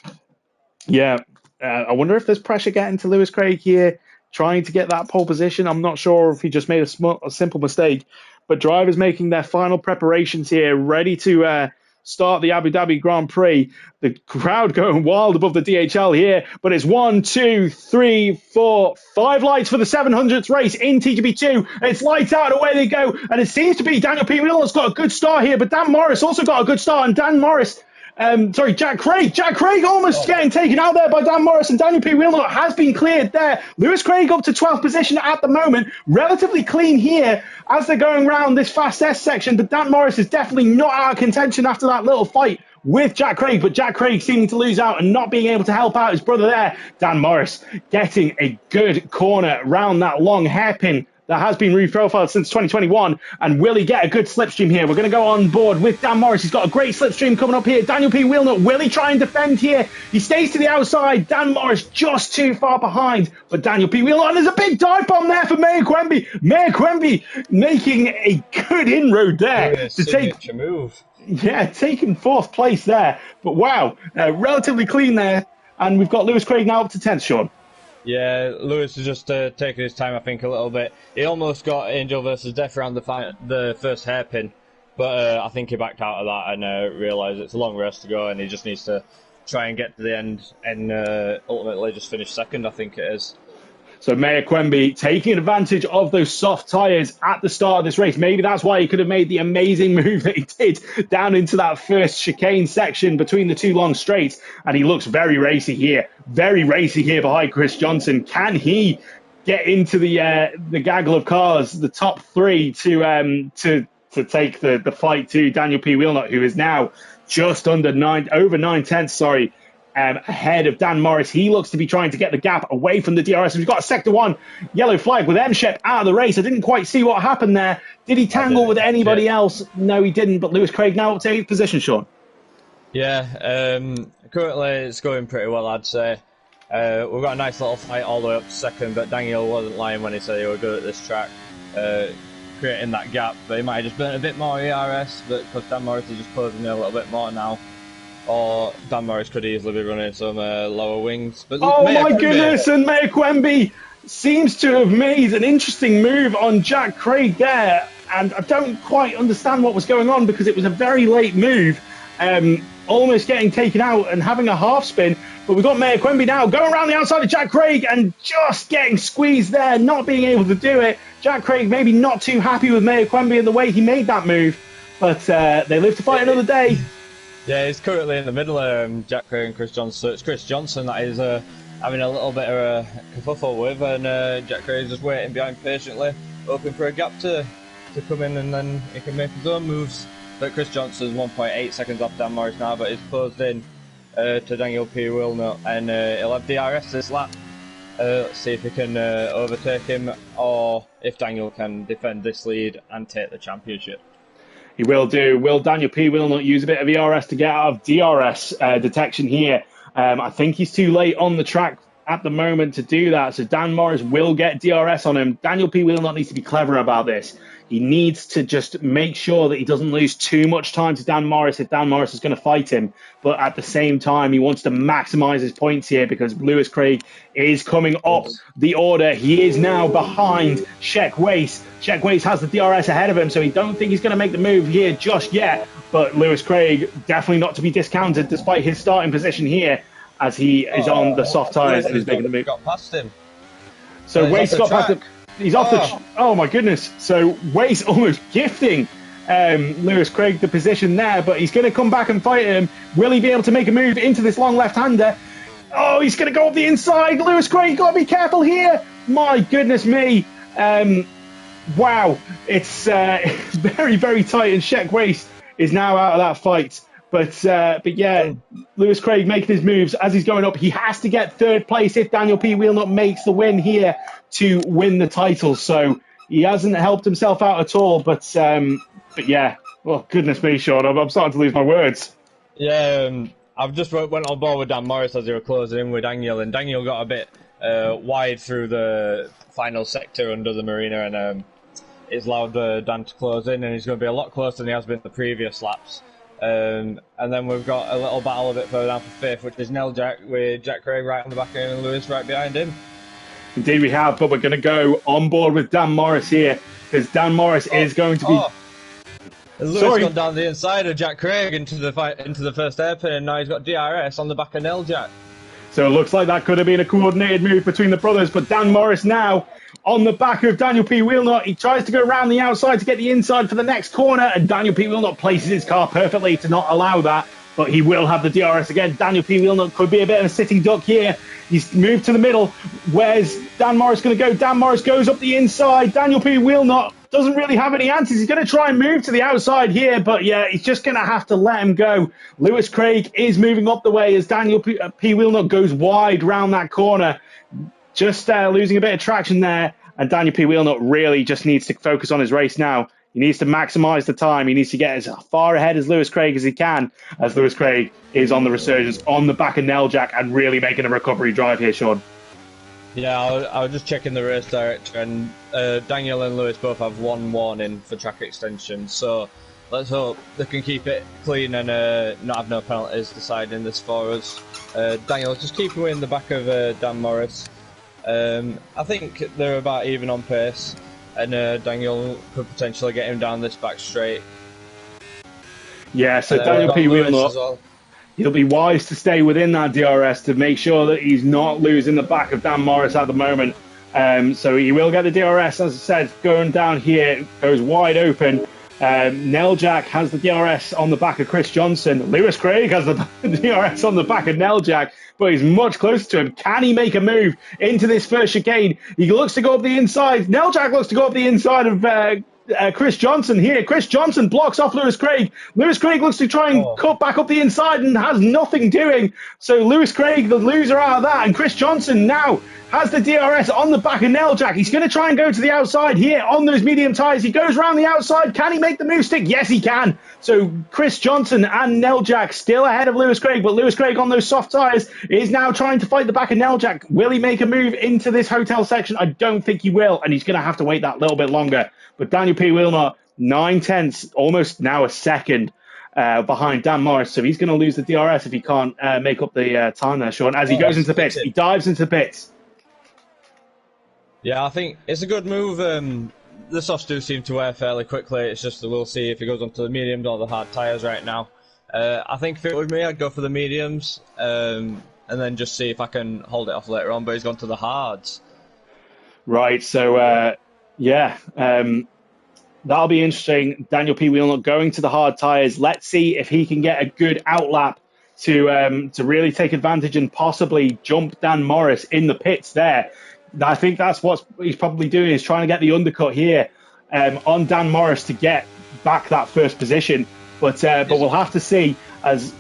I wonder if there's pressure getting to Lewis Craig here, trying to get that pole position. I'm not sure if he just made a simple mistake. But drivers making their final preparations here, ready to start the Abu Dhabi Grand Prix. The crowd going wild above the DHL here. But it's 1, 2, 3, 4, 5 lights for the 700th race in TGP2. It's lights out, away they go. And it seems to be Daniel P. Wheelnut's got a good start here. But Dan Morris also got a good start. And Jack Craig almost getting taken out there by Dan Morris, and Daniel P. Wheelnut has been cleared there. Lewis Craig up to 12th position at the moment. Relatively clean here as they're going around this Fast S section, but Dan Morris is definitely not out of contention after that little fight with Jack Craig, but Jack Craig seeming to lose out and not being able to help out his brother there. Dan Morris getting a good corner round that long hairpin that has been reprofiled since 2021. And will he get a good slipstream here? We're going to go on board with Dan Morris. He's got a great slipstream coming up here. Daniel P. Wheelnut, will he try and defend here? He stays to the outside. Dan Morris just too far behind. But Daniel P. Wheelnut, and there's a big dive bomb there for Mayor Quemby. Mayor Quemby making a good inroad there to take move. Yeah, taking fourth place there. But wow, relatively clean there. And we've got Lewis Craig now up to 10th, Sean. Yeah, Lewis is just taking his time, I think, a little bit. He almost got Angel versus Death around the first hairpin, but I think he backed out of that and realised it's a long race to go and he just needs to try and get to the end and ultimately just finish second, I think it is. So Meyer Quemby taking advantage of those soft tyres at the start of this race. Maybe that's why he could have made the amazing move that he did down into that first chicane section between the two long straights. And he looks very racy here behind Chris Johnson. Can he get into the gaggle of cars, the top three, to take the fight to Daniel P. Wheelnut, who is now just over 9/10, ahead of Dan Morris. He looks to be trying to get the gap away from the DRS. We've got a sector 1 yellow flag with M-Shep out of the race. I didn't quite see what happened there. Did he tangle with anybody else? No, he didn't. But Lewis Craig now up to 8th position, Sean. Yeah, currently it's going pretty well, I'd say. We've got a nice little fight all the way up to second, but Daniel wasn't lying when he said he was good at this track, creating that gap. But he might have just burnt a bit more ERS, but because Dan Morris is just closing in a little bit more now. Or Dan Morris could easily be running some lower wings. But my goodness, and Meyer Quemby seems to have made an interesting move on Jack Craig there. And I don't quite understand what was going on because it was a very late move, almost getting taken out and having a half spin. But we've got Meyer Quemby now going around the outside of Jack Craig and just getting squeezed there, not being able to do it. Jack Craig maybe not too happy with Meyer Quemby and the way he made that move. But they live to fight another day. Yeah, he's currently in the middle of Jack Craig and Chris Johnson. So it's Chris Johnson that is having a little bit of a kerfuffle with, and Jack Craig is just waiting behind patiently, hoping for a gap to come in, and then he can make his own moves. But Chris Johnson's 1.8 seconds off Dan Morris now, but he's closed in to Daniel P. Wheelnut, and he'll have DRS this lap. Let's see if he can overtake him, or if Daniel can defend this lead and take the championship. He will do. Will Daniel P. Wheelnut use a bit of ERS to get out of DRS detection here? I think he's too late on the track at the moment to do that. So Dan Morris will get DRS on him. Daniel P. Wheelnut needs to be clever about this. He needs to just make sure that he doesn't lose too much time to Dan Morris if Dan Morris is going to fight him. But at the same time, he wants to maximise his points here because Lewis Craig is coming up the order. He is now behind Shek Weiss. Shek Weiss has the DRS ahead of him, so he don't think he's going to make the move here just yet. But Lewis Craig, definitely not to be discounted despite his starting position here as he is on the soft tyres and is making the move. Got past him. So Weiss got past him. He's off the... Oh, my goodness. So Weiss almost gifting Lewis Craig the position there, but he's going to come back and fight him. Will he be able to make a move into this long left-hander? Oh, he's going to go up the inside. Lewis Craig, got to be careful here. My goodness me. Wow. It's very, very tight, and Shek Weiss is now out of that fight. But yeah, Lewis Craig making his moves as he's going up. He has to get third place if Daniel P. Wheelnut makes the win here to win the title. So he hasn't helped himself out at all. But yeah, well, goodness me, Sean, I'm starting to lose my words. Yeah, I've just went on board with Dan Morris as they were closing in with Daniel, and Daniel got a bit wide through the final sector under the marina, and it's allowed Dan to close in, and he's going to be a lot closer than he has been the previous laps. And then we've got a little battle a bit further down for fifth, which is Nell Jack, with Jack Craig right on the back end and Lewis right behind him. Indeed we have, but we're going to go on board with Dan Morris here, because Dan Morris is going to be... Lewis gone down the inside of Jack Craig into the first hairpin, and now he's got DRS on the back of Nell Jack. So it looks like that could have been a coordinated move between the brothers, but Dan Morris now on the back of Daniel P. Wheelnut. He tries to go around the outside to get the inside for the next corner, and Daniel P. Wheelnut places his car perfectly to not allow that, but he will have the DRS again. Daniel P. Wheelnut could be a bit of a sitting duck here. He's moved to the middle. Where's Dan Morris going to go? Dan Morris goes up the inside. Daniel P. Wheelnut doesn't really have any answers. He's going to try and move to the outside here, but yeah, he's just going to have to let him go. Lewis Craig is moving up the way as Daniel P. Wheelnut goes wide round that corner. Just losing a bit of traction there, and Daniel P. Wheelnut really just needs to focus on his race now. He needs to maximise the time. He needs to get as far ahead as Lewis Craig as he can, as Lewis Craig is on the resurgence on the back of Nell Jack and really making a recovery drive here, Sean. Yeah, I was just checking the race director, and Daniel and Lewis both have one warning for track extension, so let's hope they can keep it clean and not have no penalties deciding this for us. Daniel, just keeping in the back of Dan Morris. I think they're about even on pace, and Daniel could potentially get him down this back straight. Yeah, so Daniel P. Wheelnut, he'll be wise to stay within that DRS to make sure that he's not losing the back of Dan Morris at the moment. So he will get the DRS, as I said, going down here, goes wide open. Neljak has the DRS on the back of Chris Johnson. Lewis Craig has the DRS on the back of Neljak, but he's much closer to him. Can he make a move into this first chicane? He looks to go up the inside. Neljak looks to go up the inside of Chris Johnson here. Chris Johnson blocks off Lewis Craig. Lewis Craig looks to try and cut back up the inside and has nothing doing. So Lewis Craig, the loser out of that, and Chris Johnson now has the DRS on the back of Neljak. He's going to try and go to the outside here on those medium tyres. He goes around the outside. Can he make the move stick? Yes, he can. So Chris Johnson and Neljak still ahead of Lewis Craig, but Lewis Craig on those soft tyres is now trying to fight the back of Neljak. Will he make a move into this hotel section? I don't think he will, and he's going to have to wait that little bit longer. But Daniel P. Wheelnut, 9/10, almost now a second behind Dan Morris, so he's going to lose the DRS if he can't make up the time there, Sean. As he goes into the pits, he dives into the pits. Yeah, I think it's a good move. The softs do seem to wear fairly quickly. It's just that we'll see if he goes onto the mediums or the hard tyres right now. I think if it was me, I'd go for the mediums and then just see if I can hold it off later on, but he's gone to the hards. Right, so that'll be interesting. Daniel P. Wheelnut going to the hard tyres. Let's see if he can get a good outlap to really take advantage and possibly jump Dan Morris in the pits there. I think that's what he's probably doing, is trying to get the undercut here on Dan Morris to get back that first position. But we'll have to see, as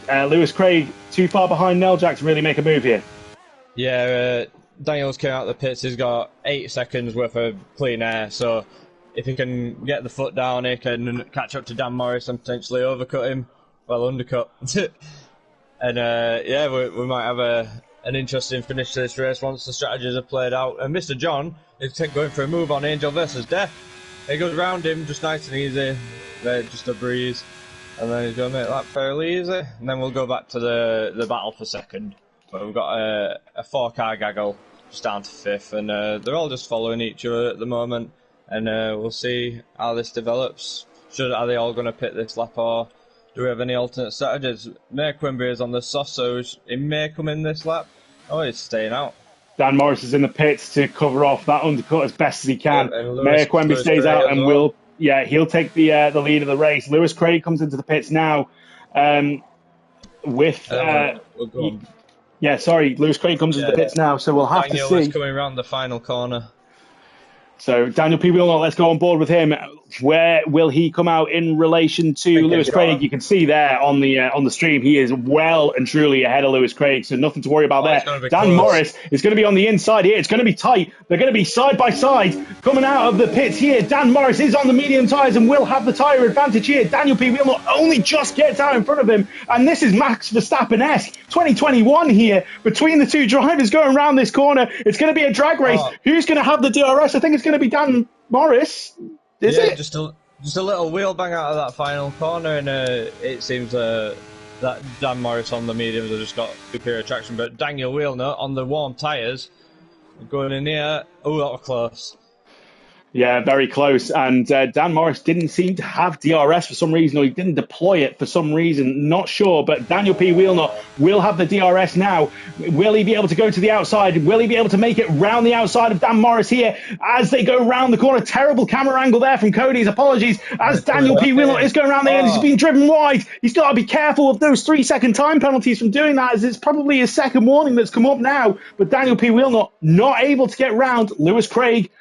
Lewis Craig too far behind Neljak to really make a move here. Yeah, Daniels came out of the pits. He's got 8 seconds worth of clean air, so if he can get the foot down, he can catch up to Dan Morris and potentially overcut him. Well, undercut. And we might have an interesting finish to this race once the strategies are played out. And Mr. John is going for a move on Angel versus Death. He goes around him just nice and easy, just a breeze, and then he's going to make that fairly easy. And then we'll go back to the battle for second. But we've got a 4-car gaggle just down to 5th, and they're all just following each other at the moment. And we'll see how this develops. Are they all going to pit this lap, or do we have any alternate strategies? Mayor Quimby is on the soft, so he may come in this lap. Oh, he's staying out. Dan Morris is in the pits to cover off that undercut as best as he can. Mayor Quimby stays out and he'll take the lead of the race. Lewis Craig comes into the pits now Lewis Craig comes into the pits now, so we'll have to see. Daniel is coming around the final corner. So Daniel P. Wheelnut, let's go on board with him. Where will he come out in relation to Lewis Craig? You can see there on the stream, he is well and truly ahead of Lewis Craig, so nothing to worry about there. Dan Morris is going to be on the inside here. It's going to be tight. They're going to be side by side coming out of the pits here. Dan Morris is on the medium tyres and will have the tyre advantage here. Daniel P. Wheelnut only just gets out in front of him, and this is Max Verstappen-esque 2021 here between the two drivers going around this corner. It's going to be a drag race. Who's going to have the DRS? I think it's going to be Dan Morris. Is it? Just a little wheel bang out of that final corner, and it seems that Dan Morris on the mediums has just got superior traction, but Daniel Wheelnut on the warm tyres going in here. Oh, that was close. Yeah, very close. And Dan Morris didn't seem to have DRS for some reason, or he didn't deploy it for some reason. Not sure, but Daniel P. Wheelnut will have the DRS now. Will he be able to go to the outside? Will he be able to make it round the outside of Dan Morris here as they go round the corner? Terrible camera angle there from Cody's. Apologies. As Daniel P. Wheelnut is going around the end, he's been driven wide. He's got to be careful of those 3-second time penalties from doing that, as it's probably his second warning that's come up now. But Daniel P. Wheelnut not able to get round Lewis Craig.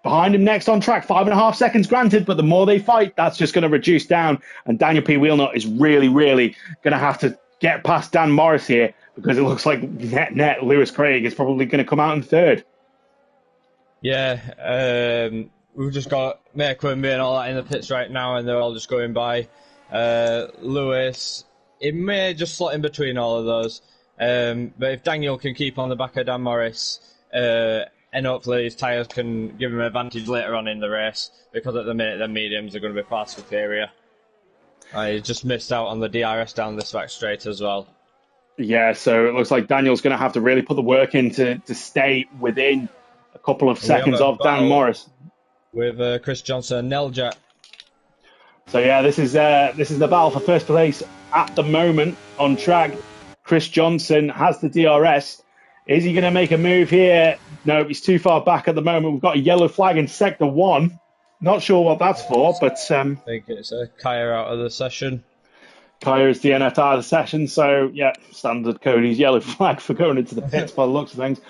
Behind him next on track, 5.5 seconds granted, but the more they fight, that's just going to reduce down. And Daniel P. Wheelnut is really going to have to get past Dan Morris here, because it looks like net Lewis Craig is probably going to come out in third. Yeah, we've just got Mayor Quimby and all that in the pits right now, and they're all just going by. Lewis, it may just slot in between all of those, but if Daniel can keep on the back of Dan Morris, and hopefully his tyres can give him an advantage later on in the race, because at the minute the mediums are going to be far superior. I just missed out on the DRS down this back straight as well. Yeah, so it looks like Daniel's going to have to really put the work in to stay within a couple of seconds of Dan Morris. With Chris Johnson and Neljak. So yeah, this is the battle for first place at the moment on track. Chris Johnson has the DRS. Is he going to make a move here? No, he's too far back at the moment. We've got a yellow flag in sector 1. Not sure what that's for, but I think it's a Kaya out of the session. Kaya is DNF out of the session, so yeah, standard Cody's yellow flag for going into the pits by the looks of things.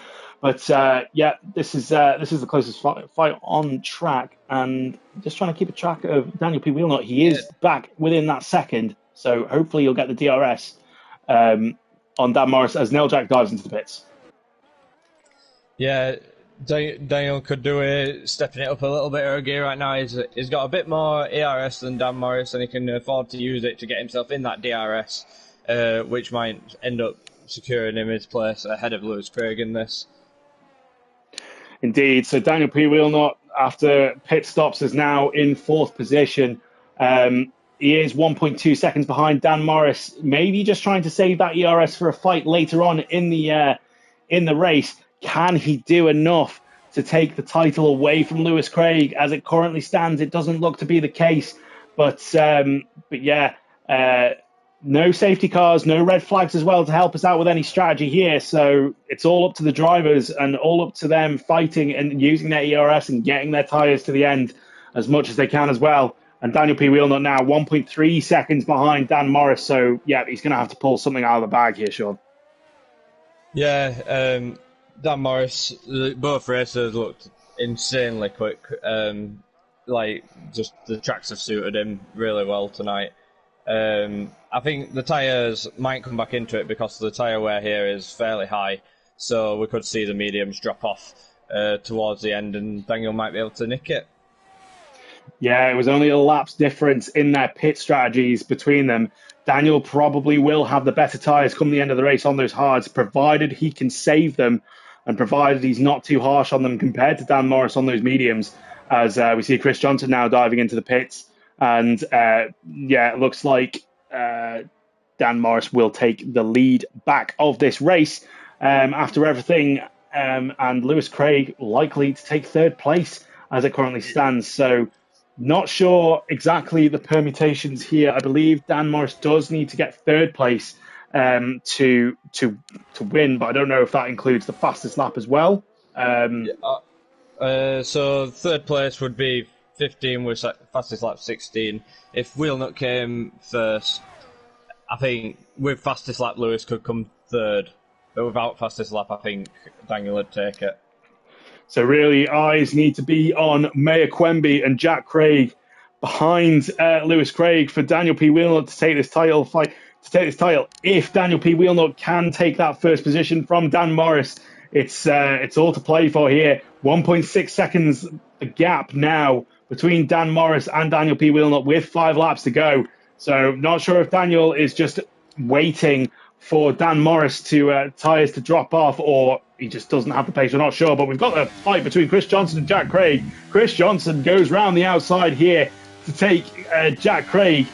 But yeah, this is the closest fight on track, and just trying to keep a track of Daniel P. Wheelnut. He is back within that second, so hopefully you'll get the DRS on Dan Morris as Neil Jack dives into the pits. Yeah, Daniel could do it, stepping it up a little bit of a gear right now. He's got a bit more ERS than Dan Morris, and he can afford to use it to get himself in that DRS, which might end up securing him his place ahead of Lewis Craig in this. Indeed. So Daniel P. Wheelnut, after pit stops, is now in 4th position. He is 1.2 seconds behind Dan Morris, maybe just trying to save that ERS for a fight later on in the race. Can he do enough to take the title away from Lewis Craig? As it currently stands, it doesn't look to be the case. But yeah, no safety cars, no red flags as well to help us out with any strategy here. So it's all up to the drivers and all up to them fighting and using their ERS and getting their tyres to the end as much as they can as well. And Daniel P. Wheelnut now 1.3 seconds behind Dan Morris. So yeah, he's going to have to pull something out of the bag here, Sean. Yeah, Dan Morris, both races looked insanely quick. Like, just the tracks have suited him really well tonight. I think the tyres might come back into it because the tyre wear here is fairly high, so we could see the mediums drop off towards the end, and Daniel might be able to nick it. Yeah, it was only a lap's difference in their pit strategies between them. Daniel probably will have the better tyres come the end of the race on those hards, provided he can save them and provided he's not too harsh on them compared to Dan Morris on those mediums, as we see Chris Johnson now diving into the pits. And yeah, it looks like Dan Morris will take the lead back of this race after everything, and Lewis Craig likely to take 3rd place as it currently stands. So not sure exactly the permutations here. I believe Dan Morris does need to get 3rd place to win, but I don't know if that includes the fastest lap as well. So 3rd place would be 15 with fastest lap 16. If Wheelnut came first, I think with fastest lap Lewis could come 3rd, but without fastest lap I think Daniel would take it. So really eyes need to be on Maya Quemby and Jack Craig behind Lewis Craig for Daniel P. Wheelnut to take this title fight. If Daniel P. Wheelnut can take that 1st position from Dan Morris, it's all to play for here. 1.6 seconds the gap now between Dan Morris and Daniel P. Wheelnut with 5 laps to go. So not sure if Daniel is just waiting for Dan Morris to tyres to drop off, or he just doesn't have the pace. We're not sure, but we've got a fight between Chris Johnson and Jack Craig. Chris Johnson goes round the outside here to take Jack Craig.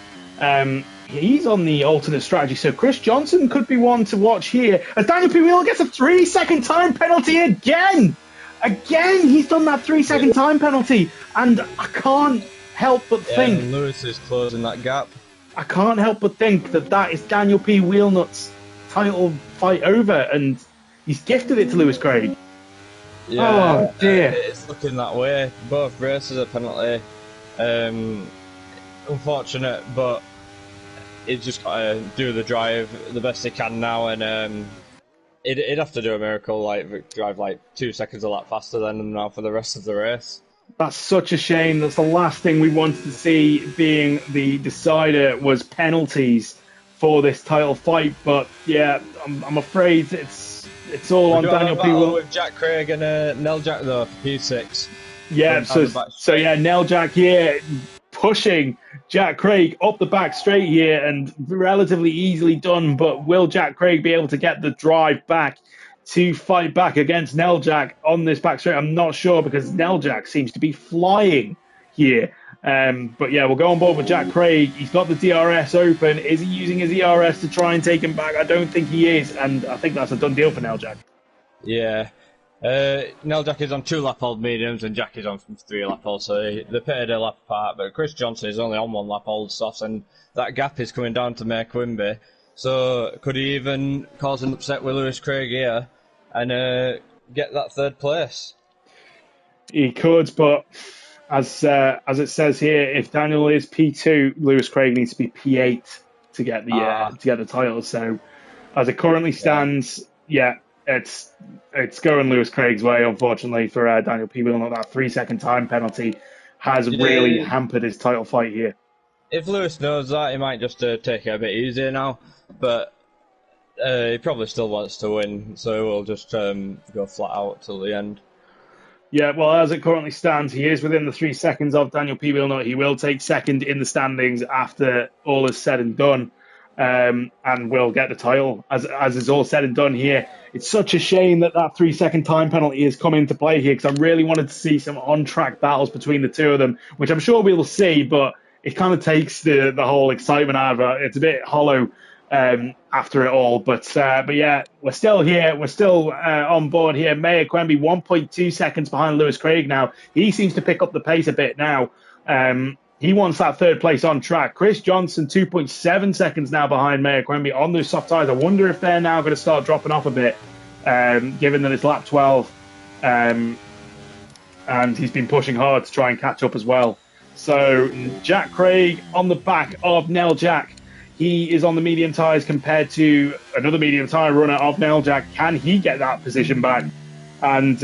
He's on the alternate strategy, so Chris Johnson could be one to watch here as Daniel P. Wheelnut gets a 3-second time penalty again. Again, he's done that 3-second time penalty, and I can't help but think Lewis is closing that gap. I can't help but think that is Daniel P. Wheelnut's title fight over, and he's gifted it to Lewis Craig. Yeah, oh dear, it's looking that way. Both races are penalty. Unfortunate, but he's just got to do the drive the best he can now, and he'd have to do a miracle, like drive like 2 seconds a lap faster than him now for the rest of the race. That's such a shame. That's the last thing we wanted to see being the decider, was penalties for this title fight. But yeah, I'm afraid it's all on Daniel P. Wheelnut with Jack Craig and Nell Jack though for P6. Yeah, so yeah, Nell Jack here pushing Jack Craig up the back straight here, and relatively easily done. But will Jack Craig be able to get the drive back to fight back against Nell Jack on this back straight? I'm not sure, because Nell Jack seems to be flying here. But yeah, we'll go on board with Jack Craig. He's got the DRS open. Is he using his ERS to try and take him back? I don't think he is, and I think that's a done deal for Nell Jack. Yeah. Neil Jack is on 2 lap old mediums and Jack is on 3 lap old, so they're pitted a lap apart. But Chris Johnson is only on 1 lap old softs, and that gap is coming down to Mayor Quimby. So could he even cause an upset with Lewis Craig here and get that 3rd place? He could, but as it says here, if Daniel is P2, Lewis Craig needs to be P8 to get the title. So as it currently stands, it's going Lewis Craig's way, unfortunately, for Daniel P. Wheelnut. That 3-second time penalty has really hampered his title fight here. If Lewis knows that, he might just take it a bit easier now, but he probably still wants to win, so we'll just go flat out till the end. Yeah, well, as it currently stands, he is within the 3 seconds of Daniel P. Wheelnut. He will take second in the standings after all is said and done, and will get the title. As is all said and done here, it's such a shame that 3-second time penalty has come into play here, because I really wanted to see some on-track battles between the two of them, which I'm sure we will see, but it kind of takes the whole excitement out of it. It's a bit hollow after it all, but yeah, we're still here. We're still on board here. Mayor Quimby 1.2 seconds behind Lewis Craig now. He seems to pick up the pace a bit now. He wants that 3rd place on track. Chris Johnson 2.7 seconds now behind Mayor Quimby on those soft tyres. I wonder if they're now going to start dropping off a bit, given that it's lap 12, and he's been pushing hard to try and catch up as well. So Jack Craig on the back of Nell Jack. He is on the medium tyres compared to another medium tyre runner of Nell Jack. Can he get that position back? And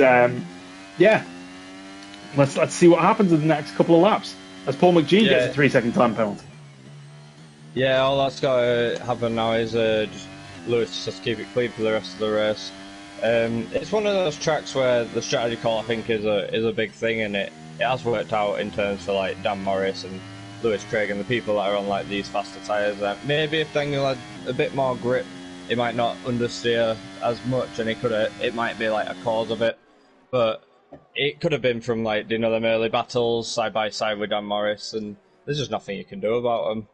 let's see what happens in the next couple of laps as Paul McGee gets a 3-second time penalty. Yeah, all that's got to happen now is just Lewis just keep it clean for the rest of the race. It's one of those tracks where the strategy call, I think, is a big thing, and it has worked out in terms for like Dan Morris and Lewis Craig and the people that are on like these faster tyres. Maybe if Daniel had a bit more grip, he might not understeer as much, and it might be like a cause of it. But it could have been from like them early battles side by side with Dan Morris, and there's just nothing you can do about them.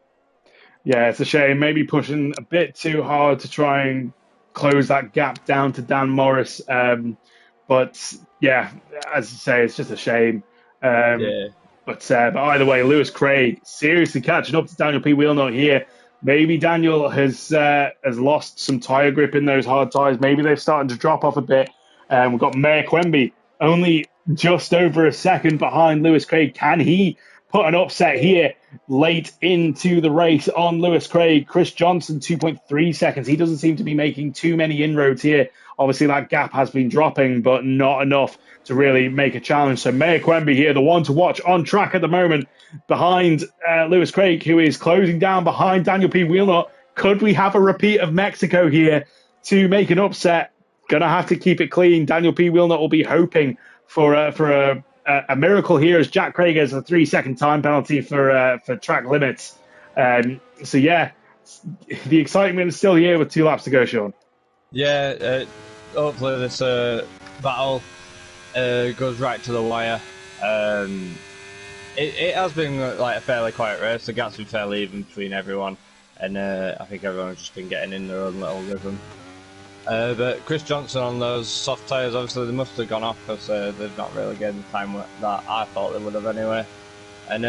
Yeah, it's a shame. Maybe pushing a bit too hard to try and close that gap down to Dan Morris. But yeah, as I say, it's just a shame. But either way, Lewis Craig seriously catching up to Daniel P. Wheelnut here. Maybe Daniel has lost some tyre grip in those hard tyres. Maybe they're starting to drop off a bit. We've got Mayor Quimby only just over a second behind Lewis Craig. Can he put an upset here late into the race on Lewis Craig? Chris Johnson, 2.3 seconds. He doesn't seem to be making too many inroads here. Obviously, that gap has been dropping, but not enough to really make a challenge. So Mayor Quimby here, the one to watch on track at the moment, behind Lewis Craig, who is closing down behind Daniel P. Wheelnut. Could we have a repeat of Mexico here to make an upset? Gonna have to keep it clean. Daniel P. Wheelnut will be hoping for a miracle here, as Jack Craig has a 3-second time penalty for track limits. So yeah, the excitement is still here with 2 laps to go, Sean. Yeah, hopefully this battle goes right to the wire. It has been like a fairly quiet race. The gap's been fairly even between everyone, and I think everyone's just been getting in their own little rhythm. But Chris Johnson on those soft tyres, obviously they must have gone off because they've not really getting the time that I thought they would have anyway. And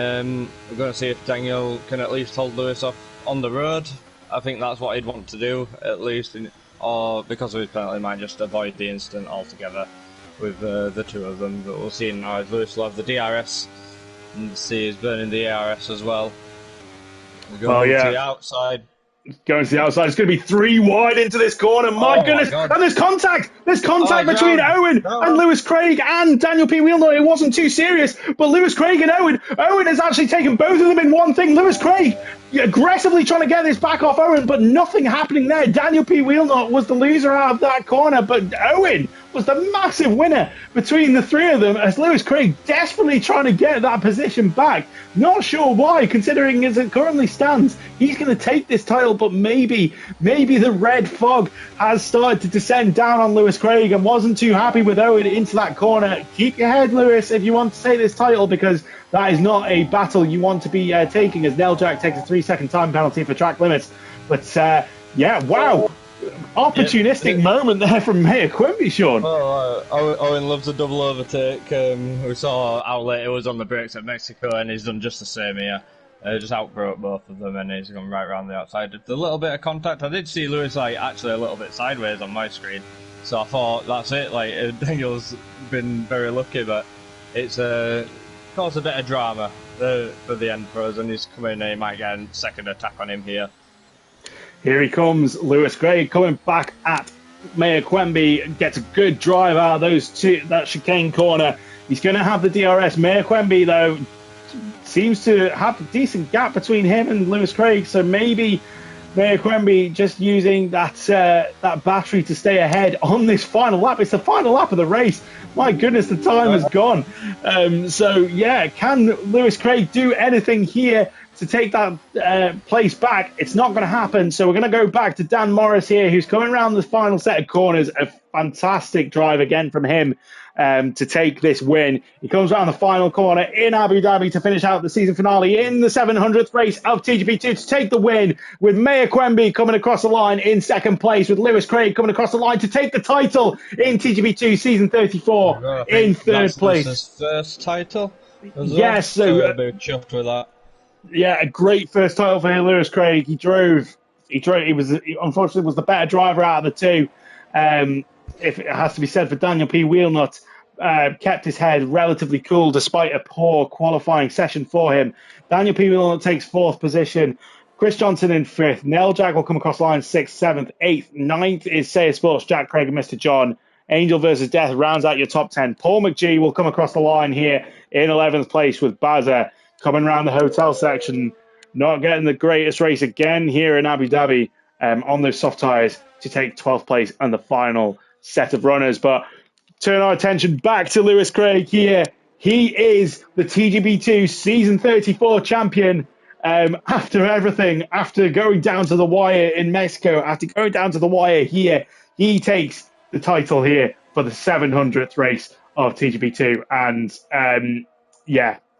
we're going to see if Daniel can at least hold Lewis off on the road. I think that's what he'd want to do, at least, or because of his penalty, might just avoid the incident altogether with the two of them. But we'll see now as Lewis will have the DRS, and see he's burning the ARS as well. We're going to the outside. Going to the outside. It's going to be 3 wide into this corner. My goodness. And there's contact. There's contact between Owen and Lewis Craig and Daniel P. Wheelnut. It wasn't too serious, but Lewis Craig and Owen has actually taken both of them in one thing. Lewis Craig aggressively trying to get this back off Owen, but nothing happening there. Daniel P. Wheelnut was the loser out of that corner, but Owen was the massive winner between the three of them, as Lewis Craig desperately trying to get that position back. Not sure why, considering as it currently stands, he's going to take this title, but maybe the red fog has started to descend down on Lewis Craig and wasn't too happy with Owen into that corner. Keep your head, Lewis, if you want to take this title, because that is not a battle you want to be taking, as Nell Jack takes a 3-second time penalty for track limits. But yeah, wow. Yeah. Opportunistic moment there from Mayor Quimby, Sean. Oh, Owen loves a double overtake. We saw how late it was on the brakes at Mexico, and he's done just the same here. Just outbroke both of them, and he's gone right around the outside. A little bit of contact. I did see Lewis actually a little bit sideways on my screen, so I thought that's it. Daniel's been very lucky, but it's caused a bit of drama for the end for us, and he's coming in. He might get a second attack on him here. Here he comes, Lewis Gray coming back at Mayor Quemby, gets a good drive out of that chicane corner. He's going to have the DRS. Mayor Quemby, though, seems to have a decent gap between him and Lewis Craig, so maybe Mayor Quemby just using that battery to stay ahead on this final lap. It's the final lap of the race. My goodness, the time has gone. Can Lewis Craig do anything here to take that place back? It's not going to happen. So we're going to go back to Dan Morris here, who's coming around the final set of corners. A fantastic drive again from him to take this win. He comes around the final corner in Abu Dhabi to finish out the season finale in the 700th race of TGP2 to take the win, with Mayor Quemby coming across the line in second place, with Lewis Craig coming across the line to take the title in TGP2 season 34 in third place. His first title? Yes, so I'll be chuffed with that. Yeah, a great first title for Lewis Craig. He unfortunately was the better driver out of the two. If it has to be said for Daniel P. Wheelnut, kept his head relatively cool despite a poor qualifying session for him. Daniel P. Wheelnut takes fourth position. Chris Johnson in fifth. Nell Jack will come across the line sixth, seventh, eighth. Ninth is Saya Sports, Jack Craig and Mr. John. Angel versus Death rounds out your top 10. Paul McGee will come across the line here in 11th place, with Baza coming around the hotel section, not getting the greatest race again here in Abu Dhabi on those soft tyres to take 12th place on the final set of runners. But turn our attention back to Lewis Craig here. He is the TGP2 Season 34 champion. After everything, after going down to the wire in Mexico, after going down to the wire here, he takes the title here for the 700th race of TGP2. And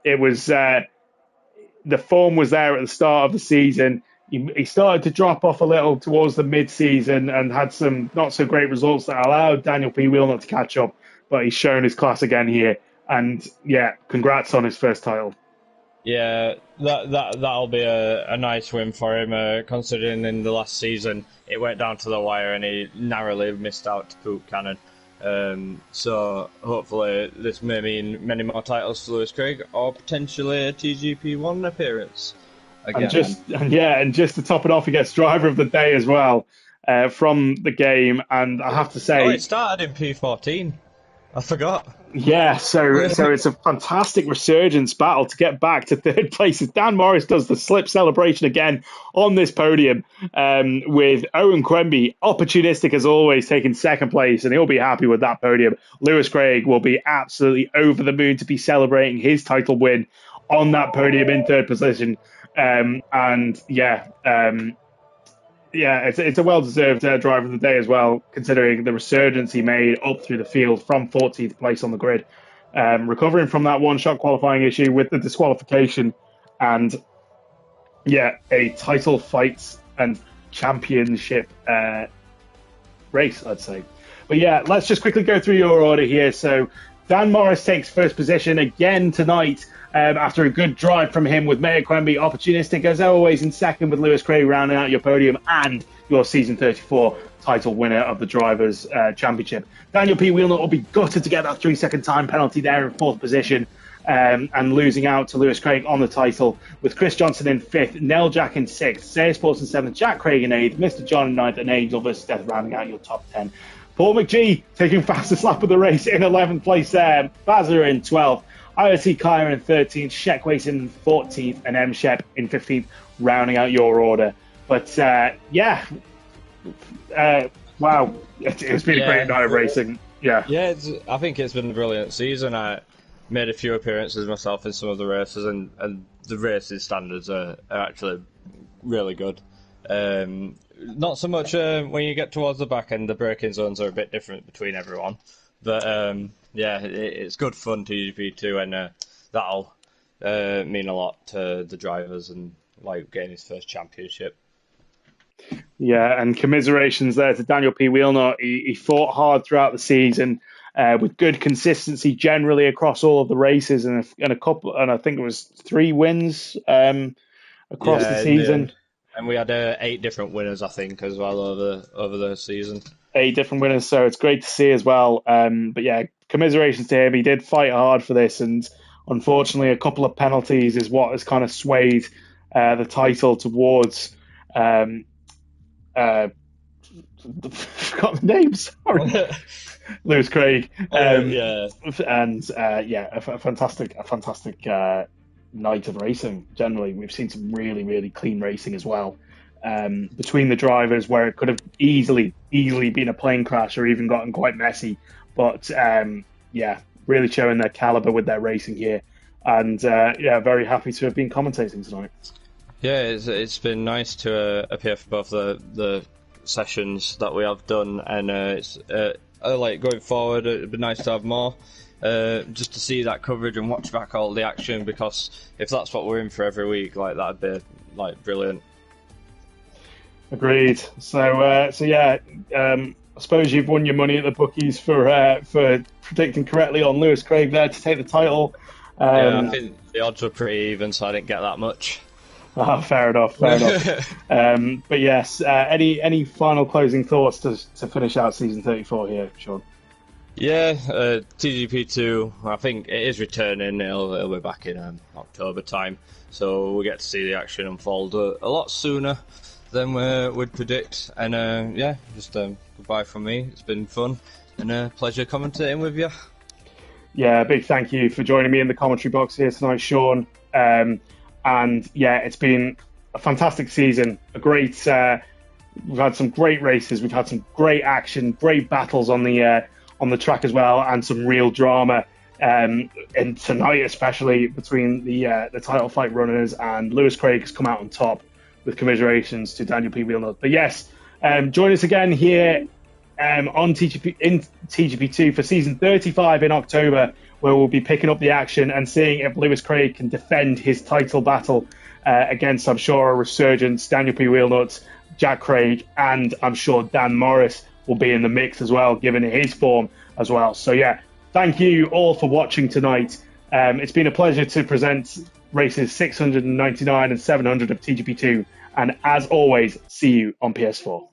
it was the form was there at the start of the season. He started to drop off a little towards the mid-season and had some not so great results that allowed Daniel P. Wheelnut to catch up. But he's shown his class again here. And congrats on his first title. Yeah, that'll be a nice win for him, considering in the last season it went down to the wire and he narrowly missed out to Poop Cannon. So hopefully this may mean many more titles for Lewis Craig, or potentially a TGP1 appearance again. And just to top it off, he gets driver of the day as well from the game. And I have to say, it started in P14. I forgot. Yeah, so it's a fantastic resurgence battle to get back to third place as Dan Morris does the slip celebration again on this podium, with Owen Quemby, opportunistic as always, taking second place, and he'll be happy with that podium. Lewis Craig will be absolutely over the moon to be celebrating his title win on that podium in third position. It's a well-deserved driver of the day as well, considering the resurgence he made up through the field from 14th place on the grid, recovering from that one-shot qualifying issue with the disqualification, and a title fight and championship race, I'd say. But let's just quickly go through your order here. So Dan Morris takes first position again tonight, after a good drive from him, with Mayor Quemby opportunistic as always in second, with Lewis Craig rounding out your podium and your season 34 title winner of the Drivers' Championship. Daniel P. Wheelnut will be gutted to get that 3-second time penalty there in fourth position, and losing out to Lewis Craig on the title, with Chris Johnson in fifth, Nell Jack in sixth, Saya Sports in seventh, Jack Craig in eighth, Mr. John in ninth, and Angel versus Death rounding out your top 10. Paul McGee taking fastest lap of the race in 11th place there, Bazza in 12th, IoT Kaya in 13th, Sheckways in 14th, and M. Shep in 15th, rounding out your order. But wow, it's been a great night of racing. I think it's been a brilliant season. I made a few appearances myself in some of the races, and the racing standards are actually really good. Not so much when you get towards the back end, the braking zones are a bit different between everyone. But it's good fun TGP2, and that'll mean a lot to the drivers and getting his first championship. Yeah, and commiserations there to Daniel P. Wheelnut. He fought hard throughout the season with good consistency generally across all of the races, and a couple, and I think it was 3 wins across the Yeah, in the season. end. And we had 8 different winners, I think, as well over the season. 8 different winners, so it's great to see as well. But yeah, commiserations to him. He did fight hard for this, and unfortunately, a couple of penalties is what has kind of swayed the title towards. Um, uh, Forgot the name. Sorry, Lewis Craig. Yeah, And yeah, a fantastic night of racing. Generally, we've seen some really clean racing as well. Between the drivers, where it could have easily been a plane crash or even gotten quite messy, but yeah, really showing their caliber with their racing here, and yeah, very happy to have been commentating tonight. yeah. It's been nice to appear for both the sessions that we have done, and it's like going forward. It'd be nice to have more. Just to see that coverage and watch back all the action, because if that's what we're in for every week, like that'd be like brilliant. Agreed. So yeah, I suppose you've won your money at the bookies for predicting correctly on Lewis Craig there to take the title. Yeah, I think the odds were pretty even, so I didn't get that much. Fair enough. Fair enough. But yes, any final closing thoughts to finish out season 34 here, Sean? Yeah, TGP2, I think it is returning. It'll be back in October time, so we get to see the action unfold a lot sooner than we'd predict. And yeah, just goodbye from me. It's been fun and a pleasure commentating with you. Yeah, big thank you for joining me in the commentary box here tonight, Sean. And yeah, it's been a fantastic season. We've had some great races. We've had some great action, great battles on the track as well, and some real drama. And tonight, especially between the title fight runners, and Lewis Craig has come out on top, with commiserations to Daniel P. Wheelnut. But yes, join us again here on TGP2 for season 35 in October, where we'll be picking up the action and seeing if Lewis Craig can defend his title battle against, I'm sure, a resurgence Daniel P. Wheelnut, Jack Craig, and I'm sure Dan Morris will be in the mix as well, given his form as well. So yeah, thank you all for watching tonight. It's been a pleasure to present races 699 and 700 of TGP2, and as always, see you on PS4.